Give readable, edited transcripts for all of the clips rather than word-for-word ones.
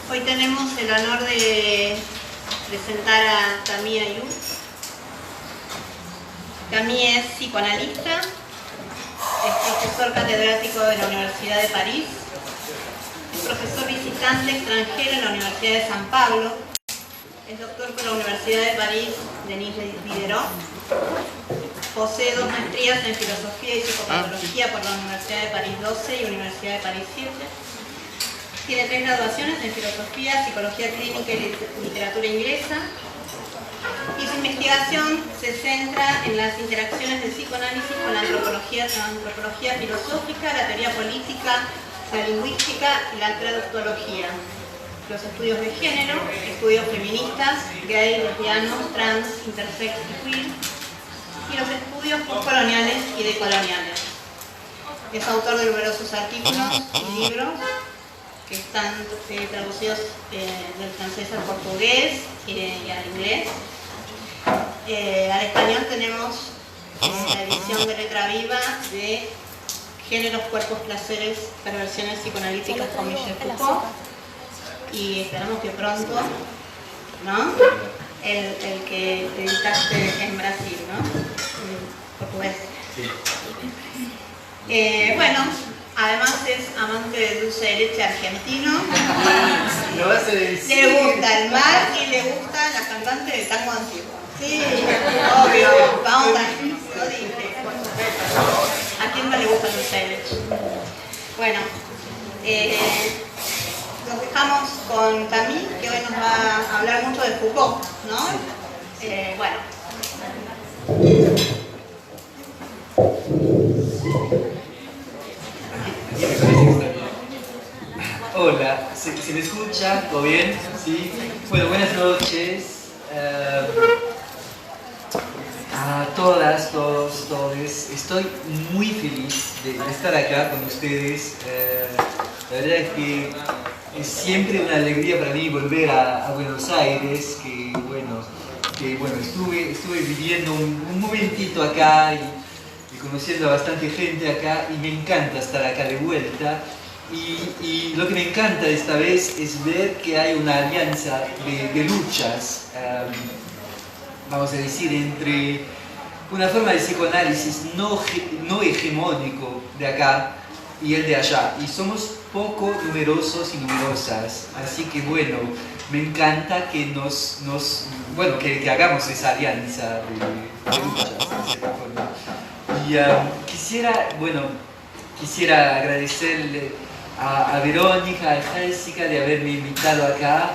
Hoy tenemos el honor de presentar a Camille Ayub. Camille es psicoanalista, es profesor catedrático de la Universidad de París, es profesor visitante extranjero en la Universidad de San Pablo, es doctor por la Universidad de París Denis Diderot, posee 2 maestrías en filosofía y psicopatología por la Universidad de París 12 y Universidad de París 7. Tiene 3 graduaciones en filosofía, psicología clínica y literatura inglesa. Y su investigación se centra en las interacciones del psicoanálisis con la antropología filosófica, la teoría política, la lingüística y la traductología. Los estudios de género, estudios feministas, gay, lesbianos, trans, intersex y queer, y los estudios postcoloniales y decoloniales. Es autor de numerosos artículos y libros que están traducidos del francés al portugués y al inglés. Al español tenemos la edición de letra viva de Géneros, Cuerpos, Placeres, Perversiones Psicoanalíticas con Michel Foucault, y esperamos que pronto, ¿no? El que editaste en Brasil, ¿no? En portugués. Bueno, además es amante de dulce de leche argentino. Le gusta el mar y le gusta la cantante de tango antiguo. Sí, obvio, vamos a lo dije. ¿A quién no le gusta el dulce de leche? Bueno, nos dejamos con Camille, que hoy nos va a hablar mucho de Foucault, ¿no? Bueno. Hola, ¿se me escucha? ¿Todo bien? ¿Sí? Bueno, buenas noches a todas, todos. Estoy muy feliz de estar acá con ustedes. La verdad es que es siempre una alegría para mí volver a Buenos Aires, que estuve viviendo un momentito acá y conociendo a bastante gente acá, y me encanta estar acá de vuelta. Y lo que me encanta esta vez es ver que hay una alianza de luchas, vamos a decir, entre una forma de psicoanálisis no hegemónico de acá y el de allá. Y somos poco numerosos y numerosas, así que bueno, me encanta que que hagamos esa alianza de luchas, de cierta forma. Y quisiera agradecerle a Verónica, a Jessica de haberme invitado acá.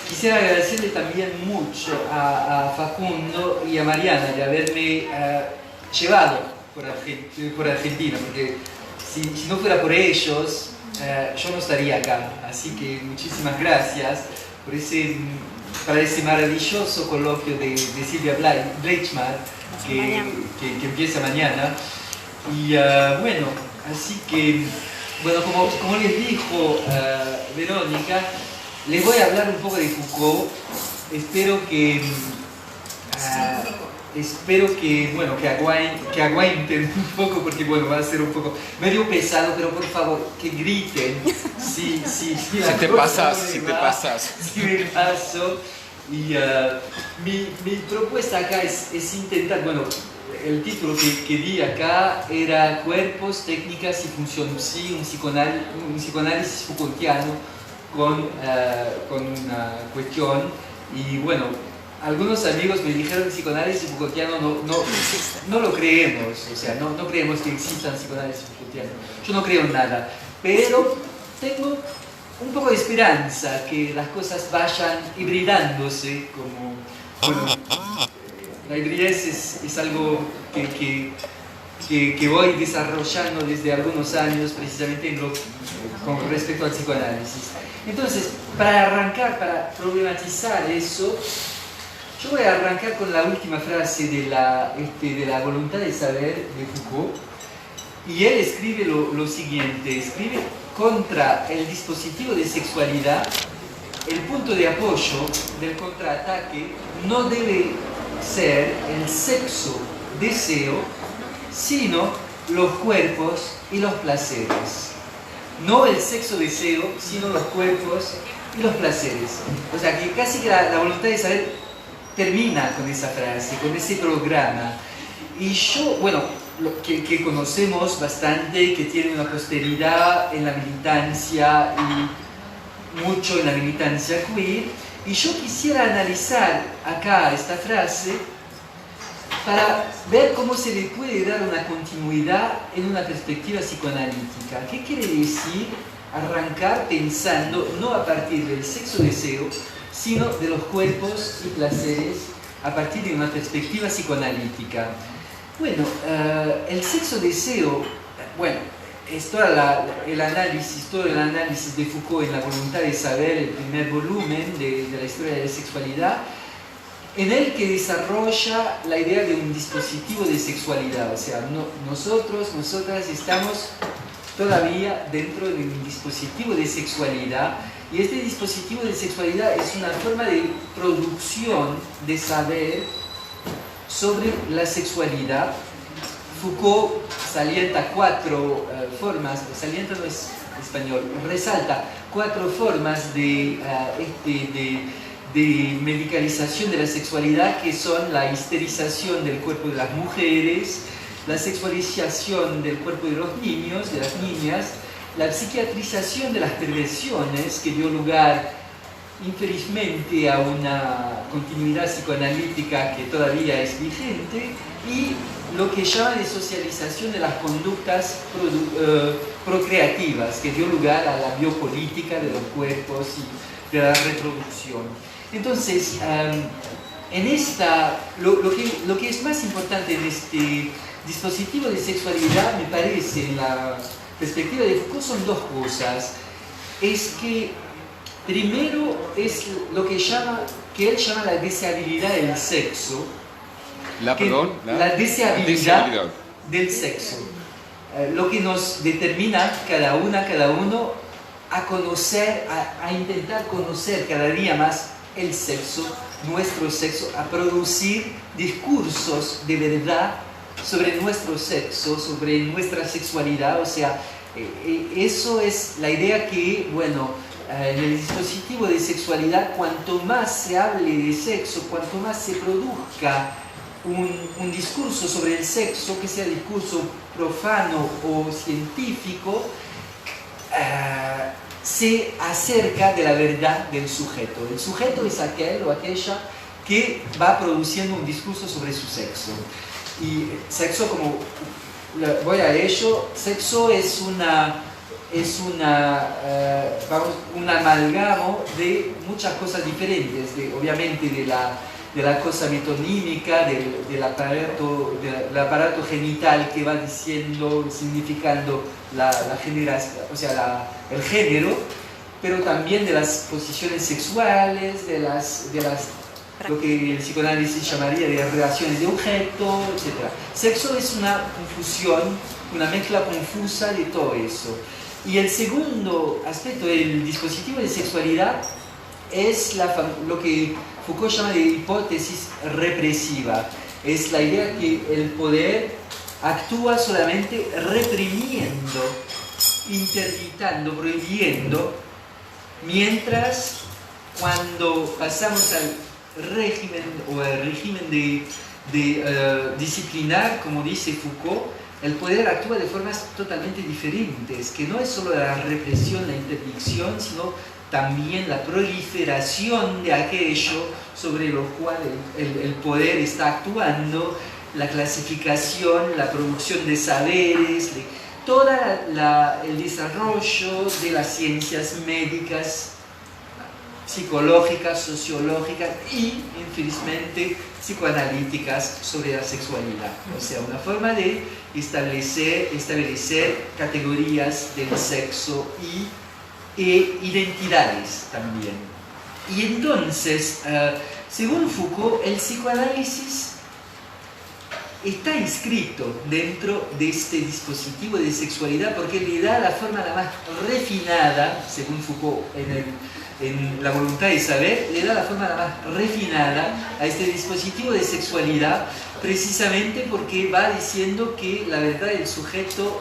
Quisiera agradecerle también mucho a Facundo y a Mariana de haberme llevado por Argentina, porque si no fuera por ellos, yo no estaría acá. Así que muchísimas gracias para ese maravilloso coloquio de Silvia Bleichmann que empieza mañana. Y como les dijo Verónica, les voy a hablar un poco de Foucault. Espero que aguanten un poco, porque va a ser un poco medio pesado, pero por favor, que griten si te pasas. Si me paso. Y mi propuesta acá es intentar, el título que di acá era Cuerpos, Técnicas y Función, sí, un psicoanálisis Foucaultiano con una cuestión. Y algunos amigos me dijeron que el psicoanálisis Foucaultiano no lo creemos, o sea, no creemos que exista un psicoanálisis Foucaultiano. Yo no creo en nada, pero tengo un poco de esperanza que las cosas vayan hibridándose, la hibridez es algo que voy desarrollando desde algunos años, precisamente con respecto al psicoanálisis. Entonces, para problematizar eso, yo voy a arrancar con la última frase de la voluntad de saber de Foucault. Y él escribe lo siguiente, escribe: contra el dispositivo de sexualidad, el punto de apoyo del contraataque no debe ser el sexo, deseo, sino los cuerpos y los placeres. no el sexo deseo, sino los cuerpos y los placeres. O sea, que casi que la voluntad de saber termina con esa frase, con ese programa. Y yo, bueno, que conocemos bastante, que tiene una posteridad en la militancia y mucho en la militancia queer, y yo quisiera analizar acá esta frase para ver cómo se le puede dar una continuidad en una perspectiva psicoanalítica. ¿Qué quiere decir arrancar pensando no a partir del sexo-deseo, sino de los cuerpos y placeres a partir de una perspectiva psicoanalítica? Bueno, el sexo-deseo, bueno, es todo el análisis de Foucault en La voluntad de saber, el primer volumen de la historia de la sexualidad, en el que desarrolla la idea de un dispositivo de sexualidad. O sea, nosotras estamos todavía dentro de un dispositivo de sexualidad, y este dispositivo de sexualidad es una forma de producción de saber sobre la sexualidad. Foucault salienta cuatro formas, salienta no es español, resalta cuatro formas de medicalización de la sexualidad, que son la histerización del cuerpo de las mujeres, la sexualización del cuerpo de los niños, de las niñas, la psiquiatrización de las perversiones, que dio lugar infelizmente a una continuidad psicoanalítica que todavía es vigente, y lo que llama de socialización de las conductas procreativas, que dio lugar a la biopolítica de los cuerpos y de la reproducción. Entonces, lo que es más importante en este dispositivo de sexualidad, me parece, en la perspectiva de Foucault, son dos cosas. Es que primero es lo que él llama la deseabilidad del sexo. La deseabilidad del sexo. Lo que nos determina cada uno a conocer, a intentar conocer cada día más el sexo, nuestro sexo, a producir discursos de verdad sobre nuestro sexo, sobre nuestra sexualidad. O sea, eso es la idea que, bueno, en el dispositivo de sexualidad, cuanto más se hable de sexo, cuanto más se produzca un discurso sobre el sexo, que sea discurso profano o científico, se acerca de la verdad del sujeto. El sujeto es aquel o aquella que va produciendo un discurso sobre su sexo. Y sexo, como voy a ello, sexo es un amalgamo de muchas cosas diferentes, obviamente de la cosa metonímica, del aparato genital que va diciendo, significando la generación, o sea, el género, pero también de las posiciones sexuales, de lo que el psicoanálisis llamaría de relaciones de objeto, etc. Sexo es una confusión, una mezcla confusa de todo eso. Y el segundo aspecto del dispositivo de sexualidad es lo que Foucault llama de hipótesis represiva. Es la idea que el poder actúa solamente reprimiendo, interdictando, prohibiendo, mientras cuando pasamos al régimen de disciplinar, como dice Foucault, el poder actúa de formas totalmente diferentes, que no es solo la represión, la interdicción, sino también la proliferación de aquello sobre lo cual el poder está actuando, la clasificación, la producción de saberes, todo el desarrollo de las ciencias médicas, psicológicas, sociológicas y, infelizmente, psicoanalíticas sobre la sexualidad. O sea, una forma de establecer categorías del sexo e identidades también. Y entonces, según Foucault, el psicoanálisis está inscrito dentro de este dispositivo de sexualidad porque le da la forma la más refinada, según Foucault en La voluntad de saber, le da la forma la más refinada a este dispositivo de sexualidad, precisamente porque va diciendo que la verdad del sujeto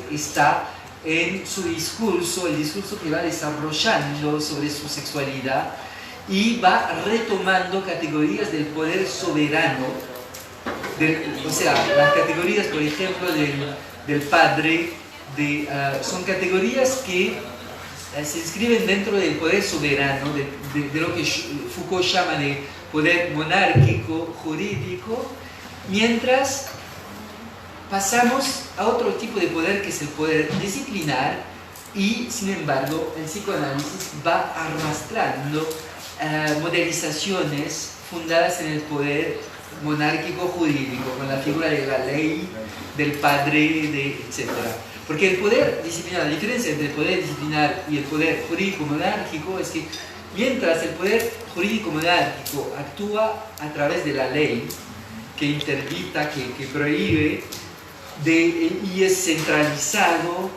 está en su discurso, el discurso que va desarrollando sobre su sexualidad y va retomando categorías del poder soberano, o sea, las categorías, por ejemplo, del padre, son categorías que se inscriben dentro del poder soberano, de lo que Foucault llama de poder monárquico, jurídico, mientras pasamos a otro tipo de poder que es el poder disciplinar y, sin embargo, el psicoanálisis va arrastrando modelizaciones fundadas en el poder monárquico jurídico, con la figura de la ley, del padre, etc. Porque el poder disciplinar, la diferencia entre el poder disciplinar y el poder jurídico monárquico es que mientras el poder jurídico monárquico actúa a través de la ley, que interdicta, que prohíbe, y es centralizado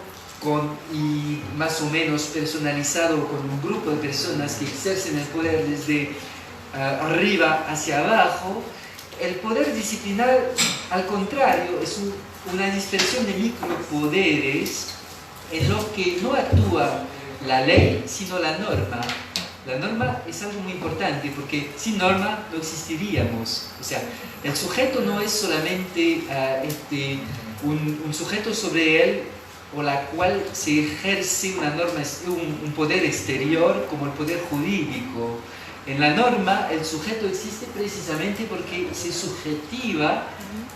y más o menos personalizado con un grupo de personas que ejercen el poder desde arriba hacia abajo, el poder disciplinar, al contrario, es una dispersión de micropoderes en lo que no actúa la ley, sino la norma. La norma es algo muy importante porque sin norma no existiríamos. O sea, el sujeto no es solamente un sujeto sobre él o la cual se ejerce una norma, un poder exterior como el poder jurídico. En la norma el sujeto existe precisamente porque se subjetiva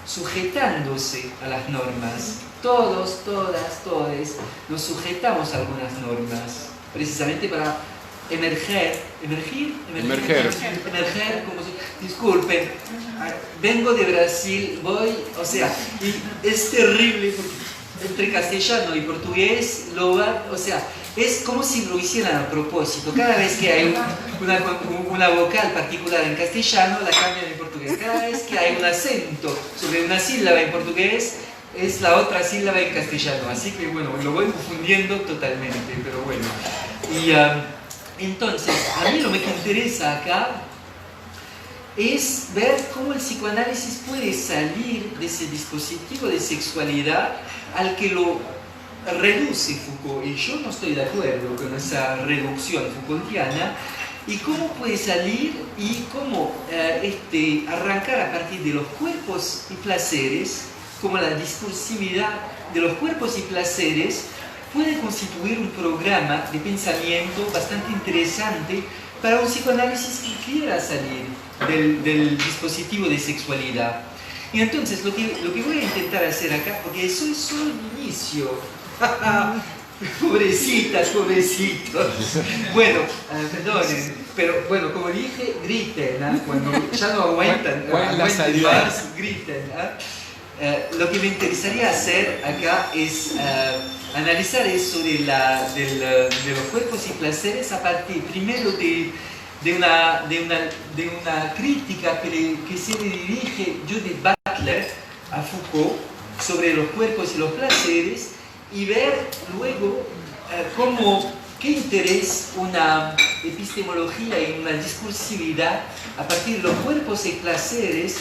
sujetándose a las normas. Todos, todas, todes nos sujetamos a algunas normas precisamente para emerger, disculpen, vengo de Brasil, o sea, y es terrible porque entre castellano y portugués, es como si lo hicieran a propósito. Cada vez que hay una vocal particular en castellano, la cambian en portugués. Cada vez que hay un acento sobre una sílaba en portugués, es la otra sílaba en castellano. Así que bueno, lo voy confundiendo totalmente, pero bueno. Y entonces, a mí lo que me interesa acá es ver cómo el psicoanálisis puede salir de ese dispositivo de sexualidad al que lo reduce Foucault, y yo no estoy de acuerdo con esa reducción Foucaultiana, y cómo puede salir y cómo arrancar a partir de los cuerpos y placeres, como la discursividad de los cuerpos y placeres puede constituir un programa de pensamiento bastante interesante para un psicoanálisis que quiera salir del dispositivo de sexualidad. Y entonces lo que voy a intentar hacer acá, porque eso es solo el inicio, pobrecitas, pobrecitos, bueno, perdonen, pero bueno, como dije, griten, ¿eh? Cuando ya no aguantan más, griten. Lo que me interesaría hacer acá es analizar eso de los cuerpos y placeres a partir primero de una crítica que se le dirige Judith Butler a Foucault sobre los cuerpos y los placeres, y ver luego qué interés una epistemología y una discursividad a partir de los cuerpos y placeres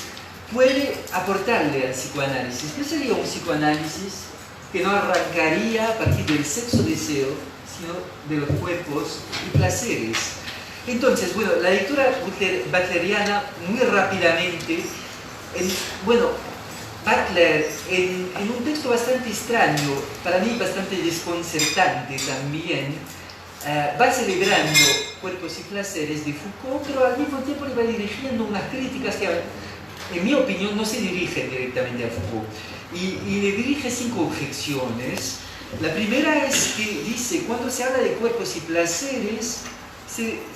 puede aportarle al psicoanálisis. ¿Qué sería un psicoanálisis que no arrancaría a partir del sexo-deseo, sino de los cuerpos y placeres? Entonces, bueno, la lectura butleriana, muy rápidamente, Butler, en un texto bastante extraño, para mí bastante desconcertante también, va celebrando cuerpos y placeres de Foucault, pero al mismo tiempo le va dirigiendo unas críticas que, en mi opinión, no se dirigen directamente a Foucault. Y le dirige 5 objeciones. La primera es que dice, cuando se habla de cuerpos y placeres,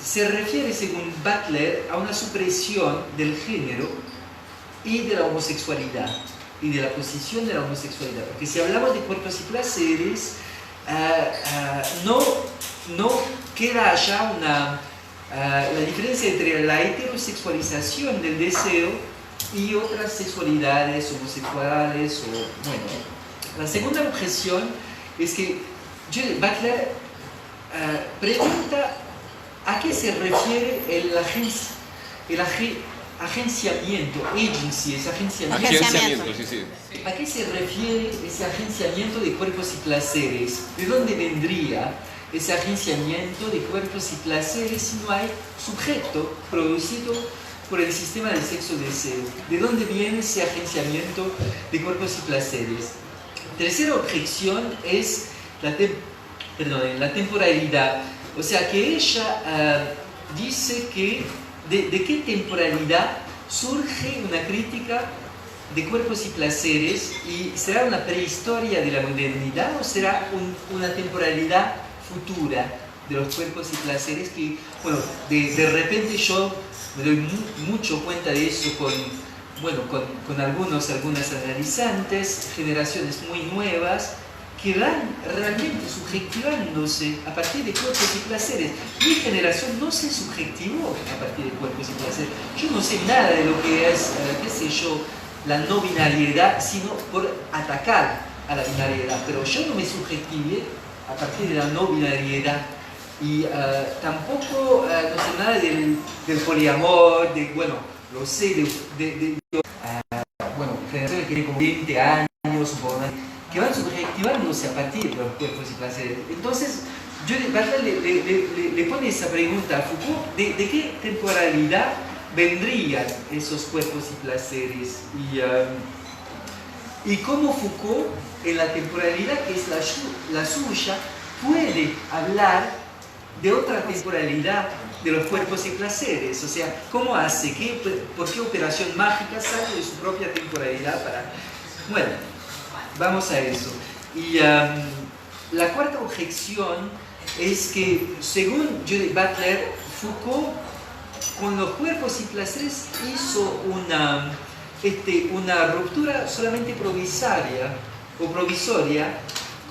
se refiere, según Butler, a una supresión del género y de la homosexualidad, y de la posición de la homosexualidad. Porque si hablamos de cuerpos y placeres, no queda allá la diferencia entre la heterosexualización del deseo y otras sexualidades homosexuales. La segunda objeción es que Judith Butler agenciamiento, agency, es agenciamiento. Agenciamiento, sí, sí. ¿A qué se refiere ese agenciamiento de cuerpos y placeres? ¿De dónde vendría ese agenciamiento de cuerpos y placeres si no hay sujeto producido por el sistema del sexo-deseo? ¿De dónde viene ese agenciamiento de cuerpos y placeres? Tercera objeción es la temporalidad. O sea que ella dice que de qué temporalidad surge una crítica de cuerpos y placeres, y será una prehistoria de la modernidad o será una temporalidad futura de los cuerpos y placeres que, bueno, de repente yo me doy mucho cuenta de eso con algunas analizantes, generaciones muy nuevas, que van realmente subjetivándose a partir de cuerpos y placeres. Mi generación no se subjetivó a partir de cuerpos y placeres. Yo no sé nada de lo que es, qué sé yo, la no binariedad, sino por atacar a la binariedad. Pero yo no me subjetivé a partir de la no binariedad. Y tampoco no sé nada del poliamor, lo sé, generaciones que tienen como 20 años, que van subjetivándose a partir de los cuerpos y placeres. Entonces, Butler le pone esa pregunta a Foucault, ¿de qué temporalidad vendrían esos cuerpos y placeres? Y cómo Foucault, en la temporalidad que es la suya, puede hablar de otra temporalidad de los cuerpos y placeres. O sea, ¿cómo hace? ¿Por qué operación mágica sale de su propia temporalidad para...? Bueno, vamos a eso. Y la cuarta objeción es que, según Judith Butler, Foucault, con los cuerpos y placeres, hizo una ruptura solamente provisoria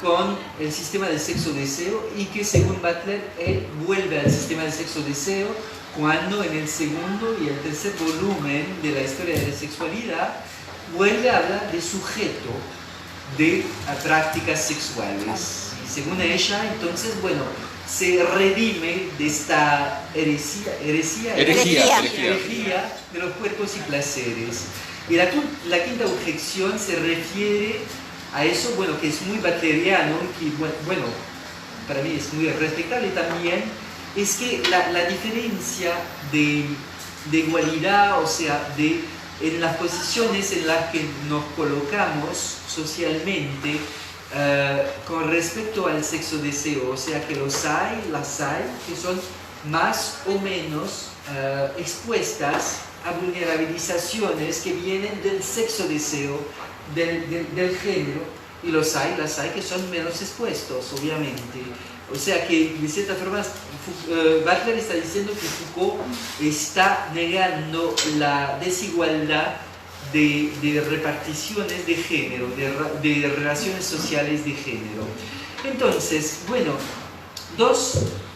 con el sistema del sexo-deseo, y que, según Butler, él vuelve al sistema del sexo-deseo cuando en el segundo y el tercer volumen de la historia de la sexualidad vuelve a hablar de sujeto de prácticas sexuales. Y según ella, entonces, se redime de esta herejía de los cuerpos y placeres. Y la quinta objeción se refiere a eso, que es muy butleriano, que, para mí es muy respetable también, es que la diferencia de igualdad, o sea, en las posiciones en las que nos colocamos socialmente con respecto al sexo-deseo, o sea que las hay que son más o menos expuestas a vulnerabilizaciones que vienen del sexo-deseo, del género, y las hay que son menos expuestos, obviamente. O sea que, de cierta forma, Butler está diciendo que Foucault está negando la desigualdad de reparticiones de género, de relaciones sociales de género. Entonces,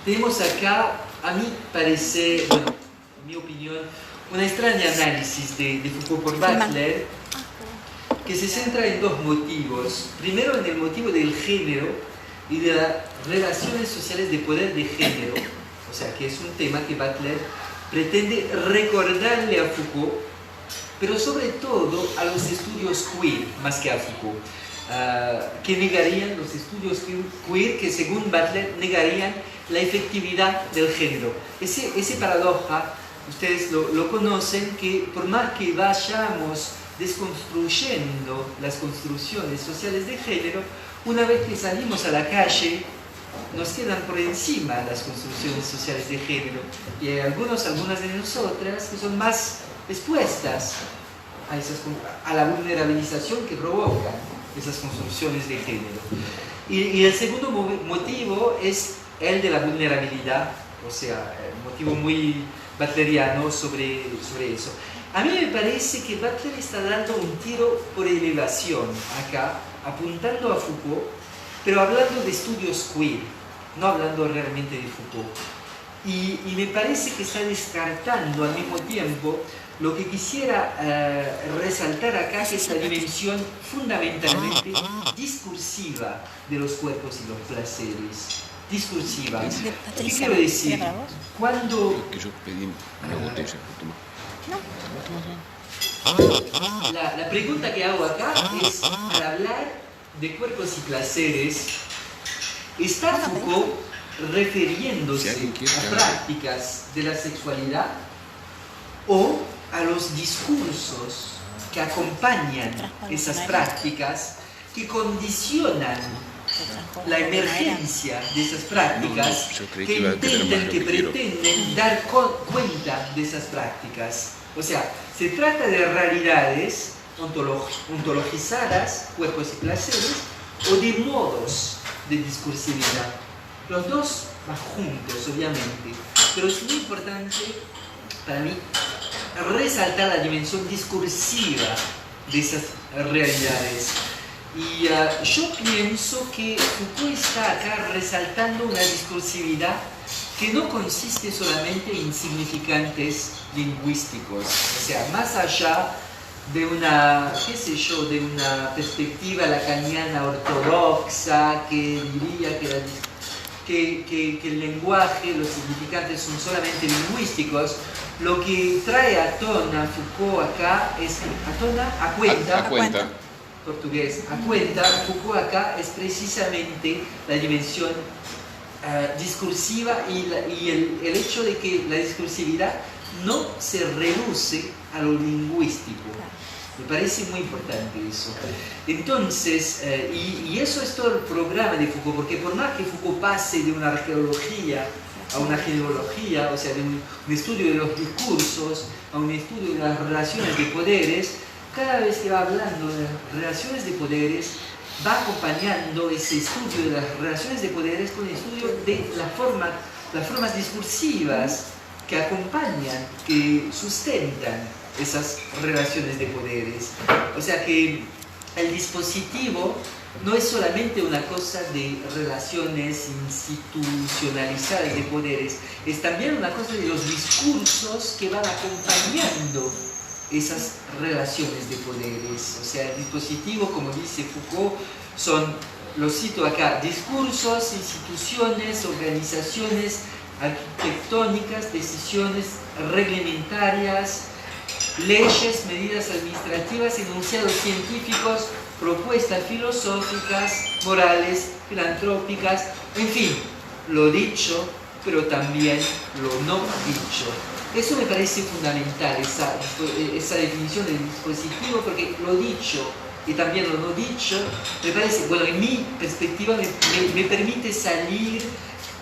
tenemos acá, a mí parece, en mi opinión, una extraña análisis de Foucault por Butler, que se centra en dos motivos. Primero, en el motivo del género y de las relaciones sociales de poder de género, o sea, que es un tema que Butler pretende recordarle a Foucault, pero sobre todo a los estudios queer, más que a Foucault, que negarían los estudios queer, que según Butler negarían la efectividad del género. Ese paradoja, ustedes lo conocen, que por más que vayamos desconstruyendo las construcciones sociales de género, una vez que salimos a la calle, nos quedan por encima las construcciones sociales de género, y hay algunas de nosotras que son más expuestas a la vulnerabilización que provocan esas construcciones de género. Y el segundo motivo es el de la vulnerabilidad, o sea, un motivo muy butleriano sobre eso. A mí me parece que Butler está dando un tiro por elevación acá, apuntando a Foucault, pero hablando de estudios queer, no hablando realmente de Foucault. Y me parece que está descartando al mismo tiempo lo que quisiera resaltar acá, que es la dimensión fundamentalmente discursiva de los cuerpos y los placeres. Discursiva. ¿Qué quiero decir? Cuando... Que yo pedí una botella, toma. La pregunta que hago acá es, al hablar de cuerpos y placeres, ¿está Foucault refiriéndose a prácticas de la sexualidad o a los discursos que acompañan esas prácticas, que condicionan la emergencia de esas prácticas, que pretenden dar cuenta de esas prácticas? O sea, se trata de realidades ontologizadas, cuerpos y placeres, o de modos de discursividad. Los dos van juntos, obviamente, pero es muy importante para mí resaltar la dimensión discursiva de esas realidades. Y yo pienso que Foucault está acá resaltando una discursividad que no consiste solamente en significantes lingüísticos, o sea, más allá de una, qué sé yo, de una perspectiva lacaniana ortodoxa que diría que el lenguaje, los significantes son solamente lingüísticos. Lo que trae a tona Foucault acá es, a cuenta, portugués, a cuenta, Foucault acá es precisamente la dimensión discursiva y el hecho de que la discursividad no se reduce a lo lingüístico. Me parece muy importante eso. Entonces, y eso es todo el programa de Foucault, porque por más que Foucault pase de una arqueología a una genealogía, o sea, de un estudio de los discursos a un estudio de las relaciones de poderes, cada vez que va hablando de relaciones de poderes, va acompañando ese estudio de las relaciones de poderes con el estudio de las formas discursivas que acompañan, que sustentan esas relaciones de poderes. O sea que el dispositivo no es solamente una cosa de relaciones institucionalizadas de poderes, es también una cosa de los discursos que van acompañando esas relaciones de poderes. O sea, el dispositivo, como dice Foucault, son, lo cito acá, discursos, instituciones, organizaciones arquitectónicas, decisiones reglamentarias, leyes, medidas administrativas, enunciados científicos, propuestas filosóficas, morales, filantrópicas, en fin, lo dicho, pero también lo no dicho. Eso me parece fundamental, esa definición del dispositivo, porque lo dicho y también lo no dicho, me parece, bueno, en mi perspectiva me permite salir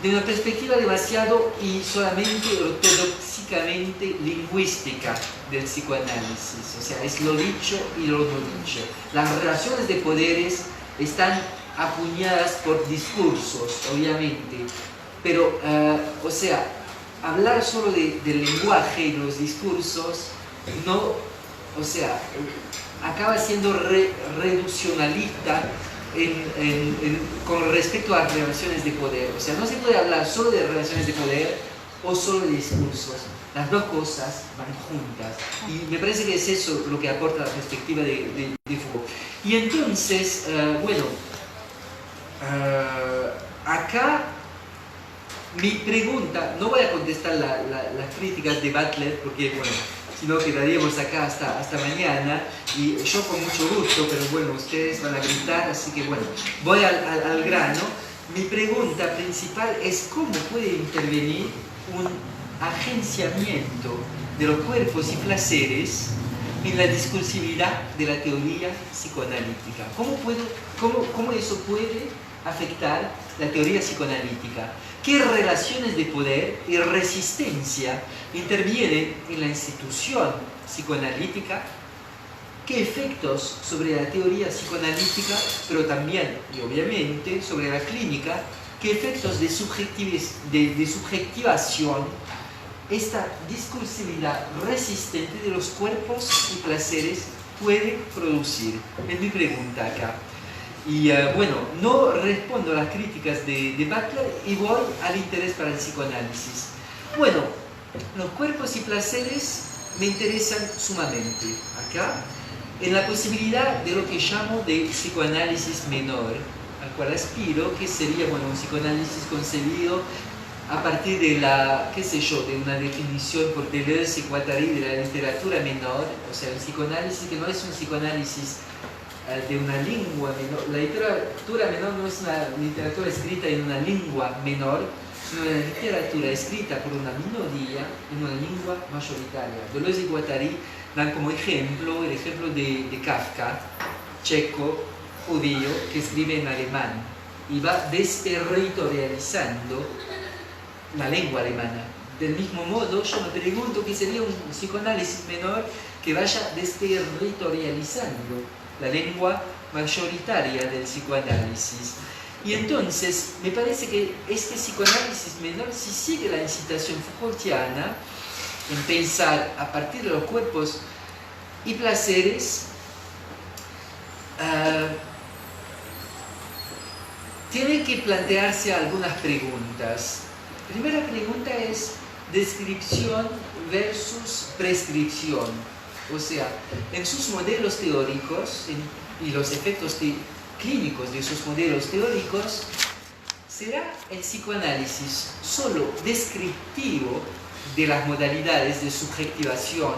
de una perspectiva demasiado y solamente ortodoxicamente lingüística del psicoanálisis. O sea, es lo dicho y lo no dicho. Las relaciones de poderes están acuñadas por discursos, obviamente, pero, o sea, hablar solo del lenguaje y los discursos no, o sea, acaba siendo reduccionalista con respecto a las relaciones de poder. O sea, no se puede hablar solo de relaciones de poder o solo de discursos. Las dos cosas van juntas. Y me parece que es eso lo que aporta la perspectiva de Foucault. Y entonces, bueno, acá mi pregunta, no voy a contestar las críticas de Butler, porque, bueno, si no quedaríamos acá hasta mañana, y yo con mucho gusto, pero bueno, ustedes van a gritar, así que bueno, voy al grano. Mi pregunta principal es cómo puede intervenir un agenciamiento de los cuerpos y placeres en la discursividad de la teoría psicoanalítica. ¿Cómo eso puede afectar la teoría psicoanalítica? ¿Qué relaciones de poder y resistencia intervienen en la institución psicoanalítica? ¿Qué efectos sobre la teoría psicoanalítica, pero también, y obviamente, sobre la clínica, qué efectos de subjetivación esta discursividad resistente de los cuerpos y placeres puede producir? Es mi pregunta acá. Y bueno, no respondo a las críticas de Butler y voy al interés para el psicoanálisis. Bueno, los cuerpos y placeres me interesan sumamente. Acá, en la posibilidad de lo que llamo de psicoanálisis menor, al cual aspiro, que sería, bueno, un psicoanálisis concebido a partir de la, qué sé yo, de una definición por Deleuze y Guattari de la literatura menor, o sea, el psicoanálisis que no es un psicoanálisis de una lengua menor. La literatura menor no es una literatura escrita en una lengua menor, sino una literatura escrita por una minoría en una lengua mayoritaria. Deleuze y Guattari dan como ejemplo el ejemplo de Kafka, checo, judío, que escribe en alemán y va desterritorializando la lengua alemana. Del mismo modo, yo me pregunto qué sería un psicoanálisis menor que vaya desterritorializando la lengua mayoritaria del psicoanálisis. Y entonces, me parece que este psicoanálisis menor, si sigue la incitación Foucaultiana en pensar a partir de los cuerpos y placeres, tiene que plantearse algunas preguntas. Primera pregunta es descripción versus prescripción. O sea, en sus modelos teóricos y los efectos clínicos de sus modelos teóricos, ¿será el psicoanálisis solo descriptivo de las modalidades de subjetivación,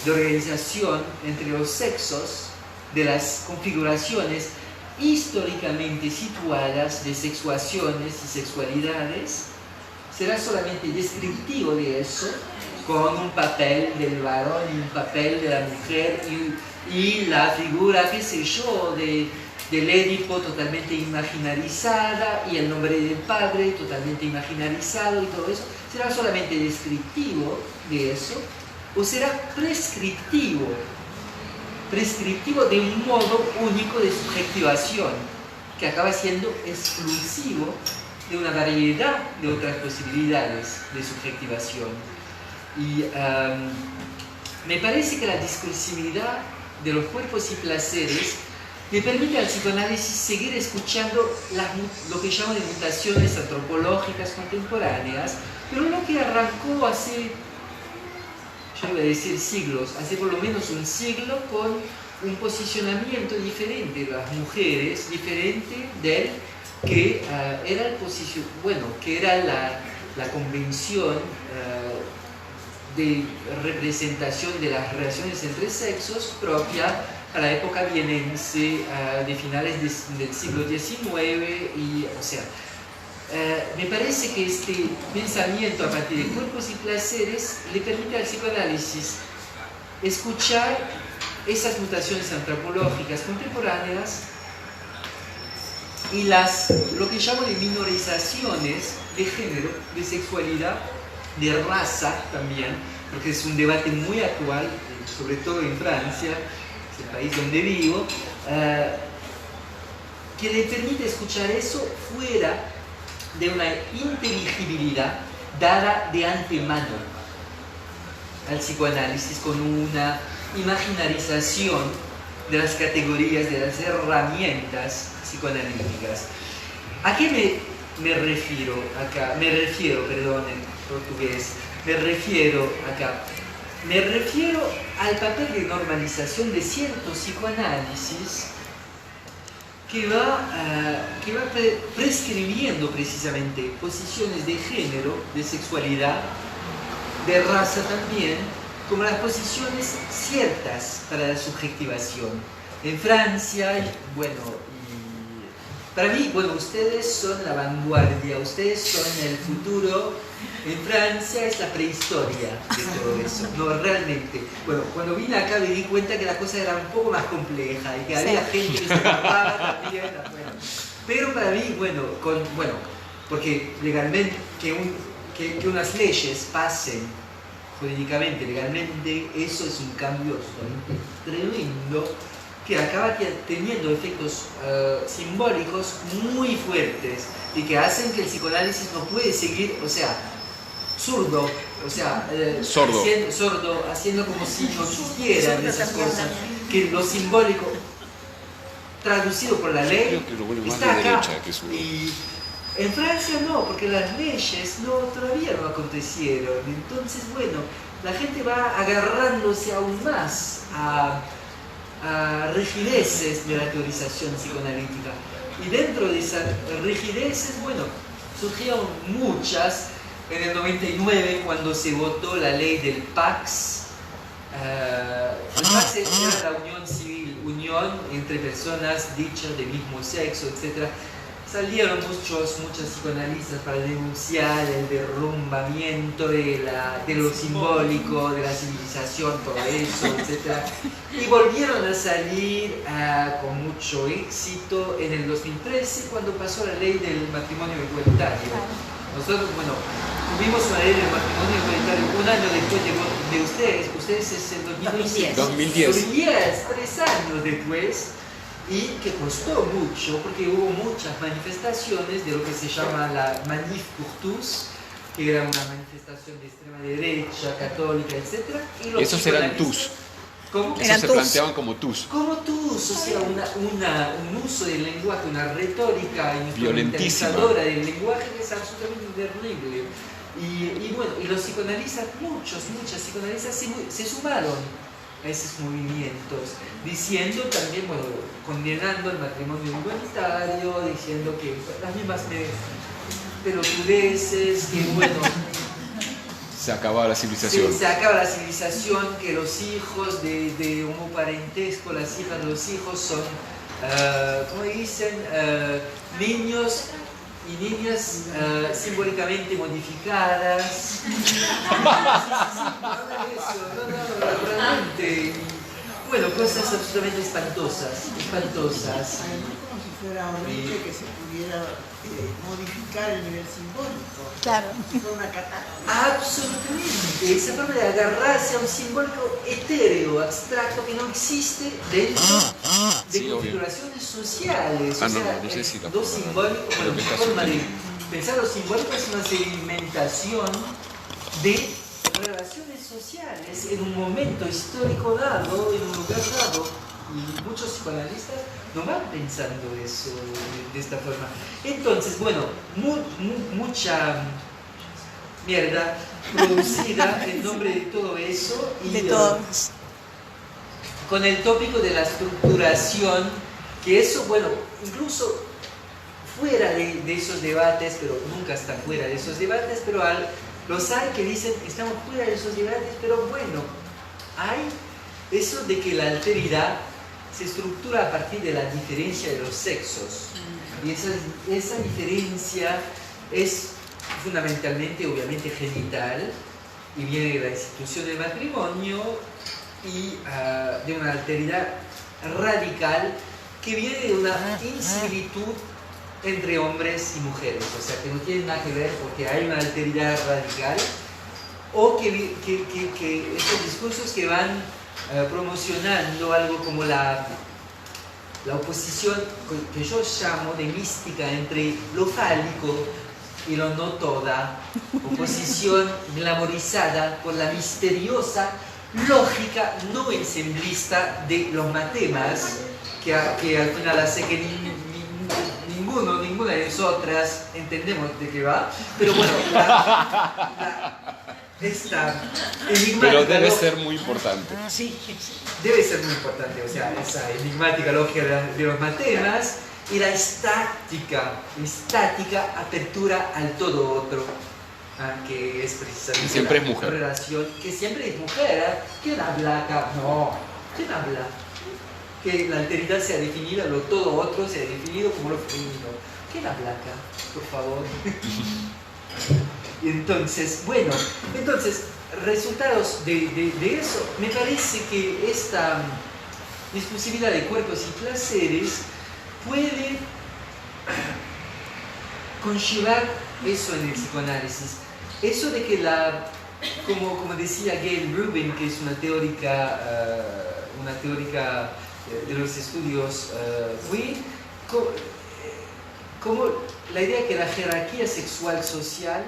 de organización entre los sexos, de las configuraciones históricamente situadas de sexuaciones y sexualidades? ¿Será solamente descriptivo de eso, con un papel del varón y un papel de la mujer y la figura, qué sé yo, del Édipo totalmente imaginarizada y el nombre del padre totalmente imaginarizado y todo eso? ¿Será solamente descriptivo de eso o será prescriptivo de un modo único de subjetivación que acaba siendo exclusivo de una variedad de otras posibilidades de subjetivación? Y me parece que la discursividad de los cuerpos y placeres le permite al psicoanálisis seguir escuchando lo que llaman de mutaciones antropológicas contemporáneas, pero lo que arrancó hace, yo iba a decir siglos, hace por lo menos un siglo, con un posicionamiento diferente de las mujeres, diferente del que era la convención de representación de las relaciones entre sexos propia a la época vienense de finales del siglo XIX y, o sea, me parece que este pensamiento a partir de cuerpos y placeres le permite al psicoanálisis escuchar esas mutaciones antropológicas contemporáneas y lo que llamo de minorizaciones de género, de sexualidad, de raza también, porque es un debate muy actual, sobre todo en Francia, es el país donde vivo, que le permite escuchar eso fuera de una inteligibilidad dada de antemano al psicoanálisis, con una imaginarización de las categorías, de las herramientas psicoanalíticas. ¿A qué me refiero acá? En portugués. Me refiero al papel de normalización de cierto psicoanálisis que va prescribiendo precisamente posiciones de género, de sexualidad, de raza también, como las posiciones ciertas para la subjetivación. En Francia, para mí, ustedes son la vanguardia, ustedes son el futuro. En Francia es la prehistoria de todo eso, no realmente. Bueno, cuando vine acá me di cuenta que la cosa era un poco más compleja y que había gente que se escapaba también. Pero para mí, porque legalmente que unas leyes pasen jurídicamente, legalmente, eso es un cambio absolutamente tremendo que acaba teniendo efectos simbólicos muy fuertes y que hacen que el psicoanálisis no puede seguir, sordo, haciendo como si no existieran esas cosas, que lo simbólico traducido por la ley está acá. Y en Francia no, porque las leyes todavía no acontecieron. Entonces, la gente va agarrándose aún más a rigideces de la teorización psicoanalítica. Y dentro de esas rigideces, surgieron muchas en el 99, cuando se votó la ley del Pax. El Pax era la unión civil, unión entre personas dichas de mismo sexo, etc. Salieron muchas psicoanalistas para denunciar el derrumbamiento de lo simbólico, de la civilización, todo eso, etc. Y volvieron a salir con mucho éxito en el 2013, cuando pasó la ley del matrimonio igualitario. Nosotros, bueno, tuvimos una ley del matrimonio igualitario un año después de ustedes es el 2010. 2010. 3 años después. Y que costó mucho, porque hubo muchas manifestaciones de lo que se llama la Manif pour tous, que era una manifestación de extrema derecha, católica, etc. Y los esos eran tus. ¿Cómo? Esos se planteaban como tus. Como tus, o sea, un uso del lenguaje, una retórica instrumentalizadora del lenguaje que es absolutamente terrible. Y bueno, y los psicoanalistas, muchas psicoanalistas se sumaron a esos movimientos, diciendo también, bueno, condenando el matrimonio igualitario, diciendo que las mismas pelotudeces, que bueno, se acaba la civilización. Se acaba la civilización, que los hijos de homoparentesco, las hijas de los hijos son, ¿cómo dicen? Niños y niñas simbólicamente modificadas. Realmente. Bueno, cosas absolutamente espantosas. Es como si fuera horrible que se pudiera modificar el nivel simbólico. Claro. Si fuera una catástrofe. Absolutamente. Esa forma de agarrarse a un simbólico etéreo, abstracto, que no existe dentro de configuraciones sociales. No sé si dos simbólicos, bueno, una forma de pensar lo simbólico es una sedimentación de relaciones sociales en un momento histórico dado, en un lugar dado. Y muchos psicoanalistas no van pensando eso de esta forma. Entonces, bueno, mucha mierda producida en nombre de todo eso. Y De todos. con el tópico de la estructuración, que eso, bueno, incluso fuera de esos debates, pero nunca está fuera de esos debates, pero los hay que dicen que estamos fuera de esos debates, pero bueno, hay eso de que la alteridad se estructura a partir de la diferencia de los sexos. Y esa diferencia es fundamentalmente, obviamente, genital, y viene de la institución del matrimonio y de una alteridad radical que viene de una insimilitud entre hombres y mujeres, o sea, que no tiene nada que ver porque hay una alteridad radical, o que estos discursos que van promocionando algo como la oposición que yo llamo de mística entre lo fálico y lo no toda, oposición glamorizada por la misteriosa lógica no ensemblista de los matemas, que al final hace que ninguna de nosotras entendemos de qué va, pero bueno, esta enigmática. Pero debe ser muy importante. Sí, debe ser muy importante, o sea, esa enigmática lógica de los matemas y la estática apertura al todo otro, que es precisamente siempre es mujer. Relación, que siempre es mujer. ¿Quién habla acá? No, ¿quién habla? Que la alteridad sea definida, lo todo otro sea definido como lo femenino. ¿Quién habla acá? Por favor. Y entonces, bueno, resultados de eso, me parece que esta discursividad de cuerpos y placeres puede conllevar eso en el psicoanálisis. Eso de que como decía Gail Rubin, que es una teórica de los estudios queer, como la idea que la jerarquía sexual social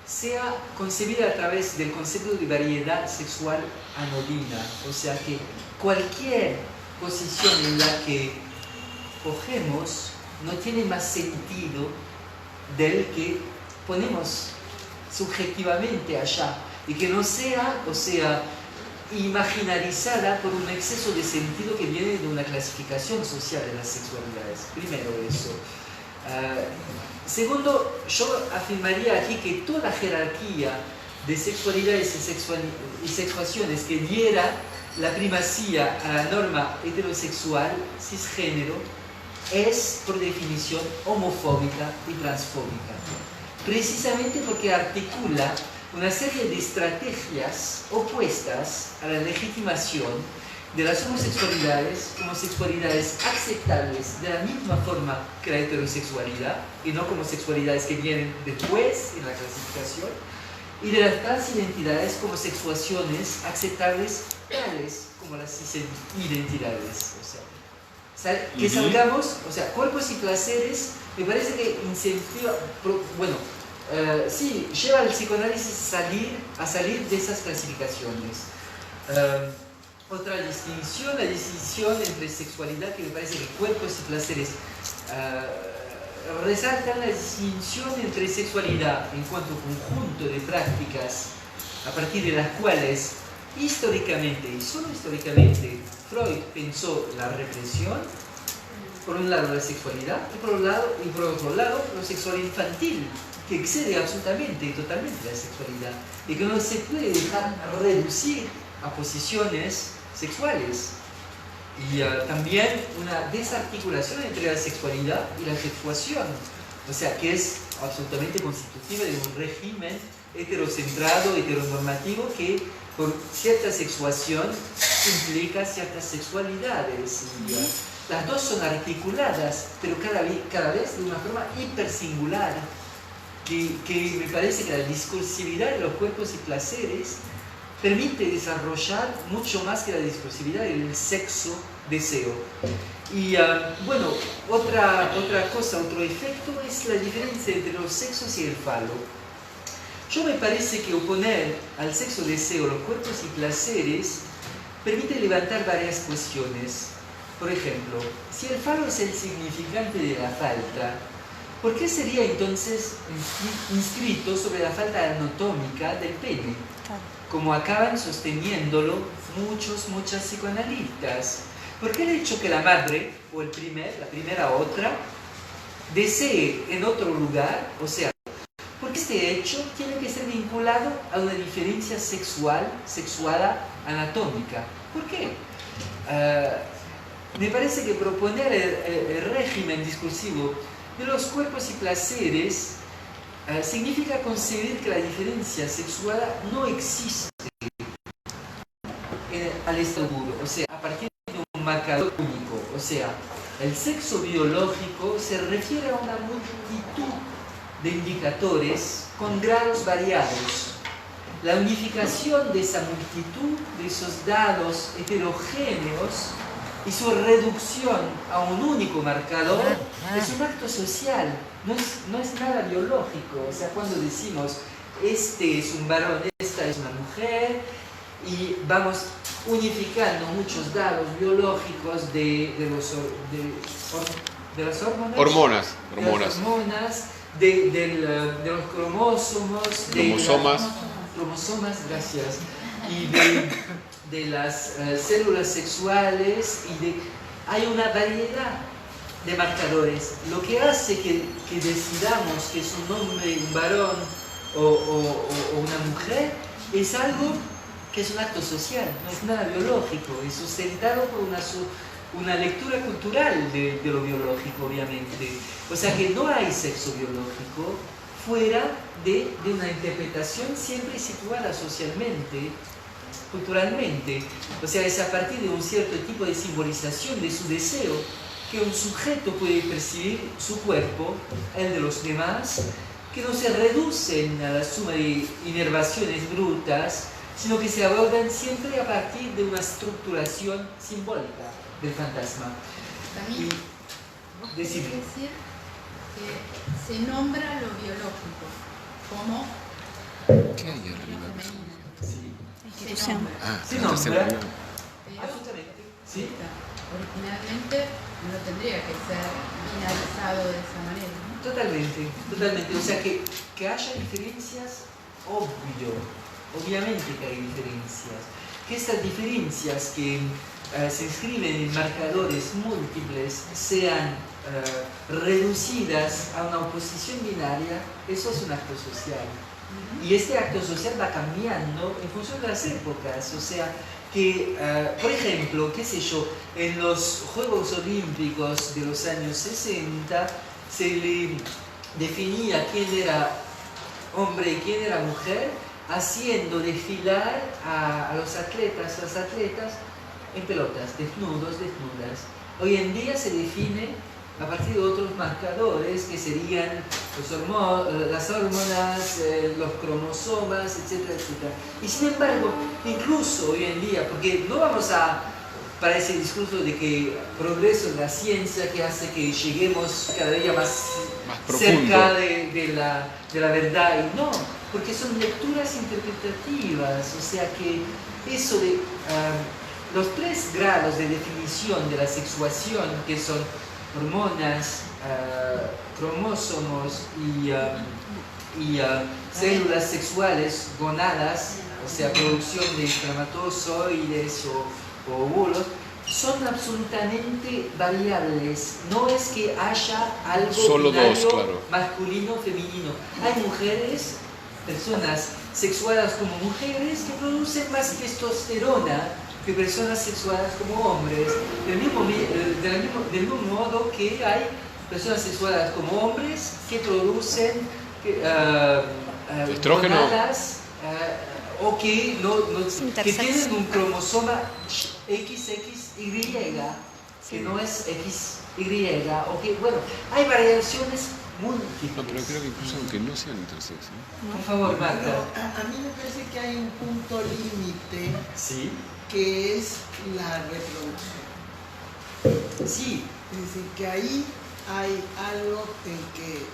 sea concebida a través del concepto de variedad sexual anodina, o sea que cualquier posición en la que cogemos no tiene más sentido del que ponemos subjetivamente allá, y que no sea, o sea, imaginarizada por un exceso de sentido que viene de una clasificación social de las sexualidades. Primero eso. Segundo, yo afirmaría aquí que toda la jerarquía de sexualidades y sexuaciones que diera la primacía a la norma heterosexual, cisgénero, es por definición homofóbica y transfóbica. Precisamente porque articula una serie de estrategias opuestas a la legitimación de las homosexualidades como sexualidades aceptables de la misma forma que la heterosexualidad y no como sexualidades que vienen después en la clasificación, y de las transidentidades como sexuaciones aceptables tales como las cisidentidades. O sea, que salgamos, o sea, cuerpos y placeres, me parece que incentiva, bueno, sí, lleva al psicoanálisis a salir de esas clasificaciones. Otra distinción, la distinción entre sexualidad, que me parece que cuerpos y placeres resaltan la distinción entre sexualidad en cuanto a conjunto de prácticas a partir de las cuales históricamente, y solo históricamente, Freud pensó la represión, por un lado la sexualidad, y por otro lado la sexualidad infantil, que excede absolutamente y totalmente la sexualidad, y que no se puede dejar reducir a posiciones sexuales. Y también una desarticulación entre la sexualidad y la sexuación, o sea, que es absolutamente constitutiva de un régimen heterocentrado, heteronormativo, que por cierta sexuación implica ciertas sexualidades. Y, las dos son articuladas, pero cada vez de una forma hipersingular, que me parece que la discursividad de los cuerpos y placeres permite desarrollar mucho más que la discursividad del sexo-deseo. Y bueno, otra cosa, otro efecto es la diferencia entre los sexos y el falo. Yo me parece que oponer al sexo-deseo los cuerpos y placeres permite levantar varias cuestiones. Por ejemplo, si el falo es el significante de la falta, ¿por qué sería entonces inscrito sobre la falta anatómica del pene? Como acaban sosteniéndolo muchas psicoanalistas. ¿Por qué el hecho que la madre, o la primera otra, desee en otro lugar, o sea, porque este hecho tiene que ser vinculado a una diferencia sexuada anatómica? ¿Por qué? Me parece que proponer el régimen discursivo de los cuerpos y placeres significa concebir que la diferencia sexual no existe al estado puro, o sea, a partir de un marcador único. O sea, el sexo biológico se refiere a una multitud de indicadores con grados variados. La unificación de esa multitud, de esos dados heterogéneos, y su reducción a un único marcador es un acto social, no es nada biológico. O sea, cuando decimos este es un varón, esta es una mujer, y vamos unificando muchos dados biológicos de las hormonas, de los cromosomas, gracias, y de las células sexuales, hay una variedad de marcadores, lo que hace que decidamos que es un hombre, un varón o una mujer, es algo que es un acto social, no es nada biológico, es sustentado por una lectura cultural de lo biológico, obviamente. O sea que no hay sexo biológico fuera de una interpretación siempre situada socialmente, culturalmente. O sea, es a partir de un cierto tipo de simbolización de su deseo que un sujeto puede percibir su cuerpo, el de los demás, que no se reducen a la suma de inervaciones brutas, sino que se abordan siempre a partir de una estructuración simbólica del fantasma. También decir que se nombra lo biológico como ¿Qué hay arriba? se nombra. Se nombra, Pero absolutamente, ¿sí? originalmente no tendría que ser binalizado de esa manera, ¿no? Totalmente. O sea, que haya diferencias, obviamente que hay diferencias. Que estas diferencias que se inscriben en marcadores múltiples sean reducidas a una oposición binaria, eso es un acto social. Y este acto social va cambiando en función de las épocas. O sea, que, por ejemplo, qué sé yo, en los Juegos Olímpicos de los años 60 se le definía quién era hombre y quién era mujer, haciendo desfilar a los atletas, las atletas en pelotas, desnudos, desnudas. Hoy en día se define a partir de otros marcadores que serían las hormonas, los cromosomas, etcétera, etcétera. Y sin embargo, incluso hoy en día, porque no vamos para ese discurso de que progreso en la ciencia que hace que lleguemos cada día más cerca de la verdad, y no, porque son lecturas interpretativas, o sea que eso de los 3 grados de definición de la sexuación, que son hormonas, cromosomos y células sexuales, gonadas, o sea, producción de espermatozoides o óvulos, son absolutamente variables. No es que haya algo solo binario, dos, claro, masculino, femenino. Hay mujeres, personas sexuadas como mujeres, que producen más testosterona que personas sexuadas como hombres, del mismo modo que hay personas sexuadas como hombres que producen estrógeno, gonadas, o que tienen un cromosoma XXY, que no es XY, o que, bueno, hay variaciones múltiples. No, pero creo que incluso aunque no sean intersexos, ¿no? Por favor, Marta. A mí me parece que hay un punto límite, Sí. que es la reproducción. Sí. Es decir, que ahí hay algo en que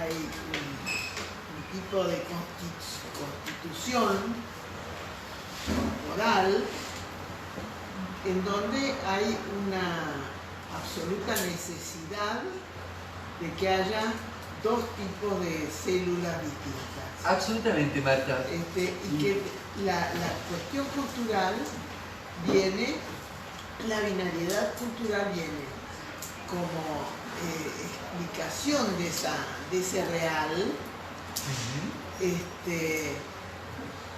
hay un tipo de constitución corporal en donde hay una absoluta necesidad de que haya 2 tipos de células distintas. Absolutamente, Marta. Y que la cuestión cultural viene, la binariedad cultural viene como explicación de ese real,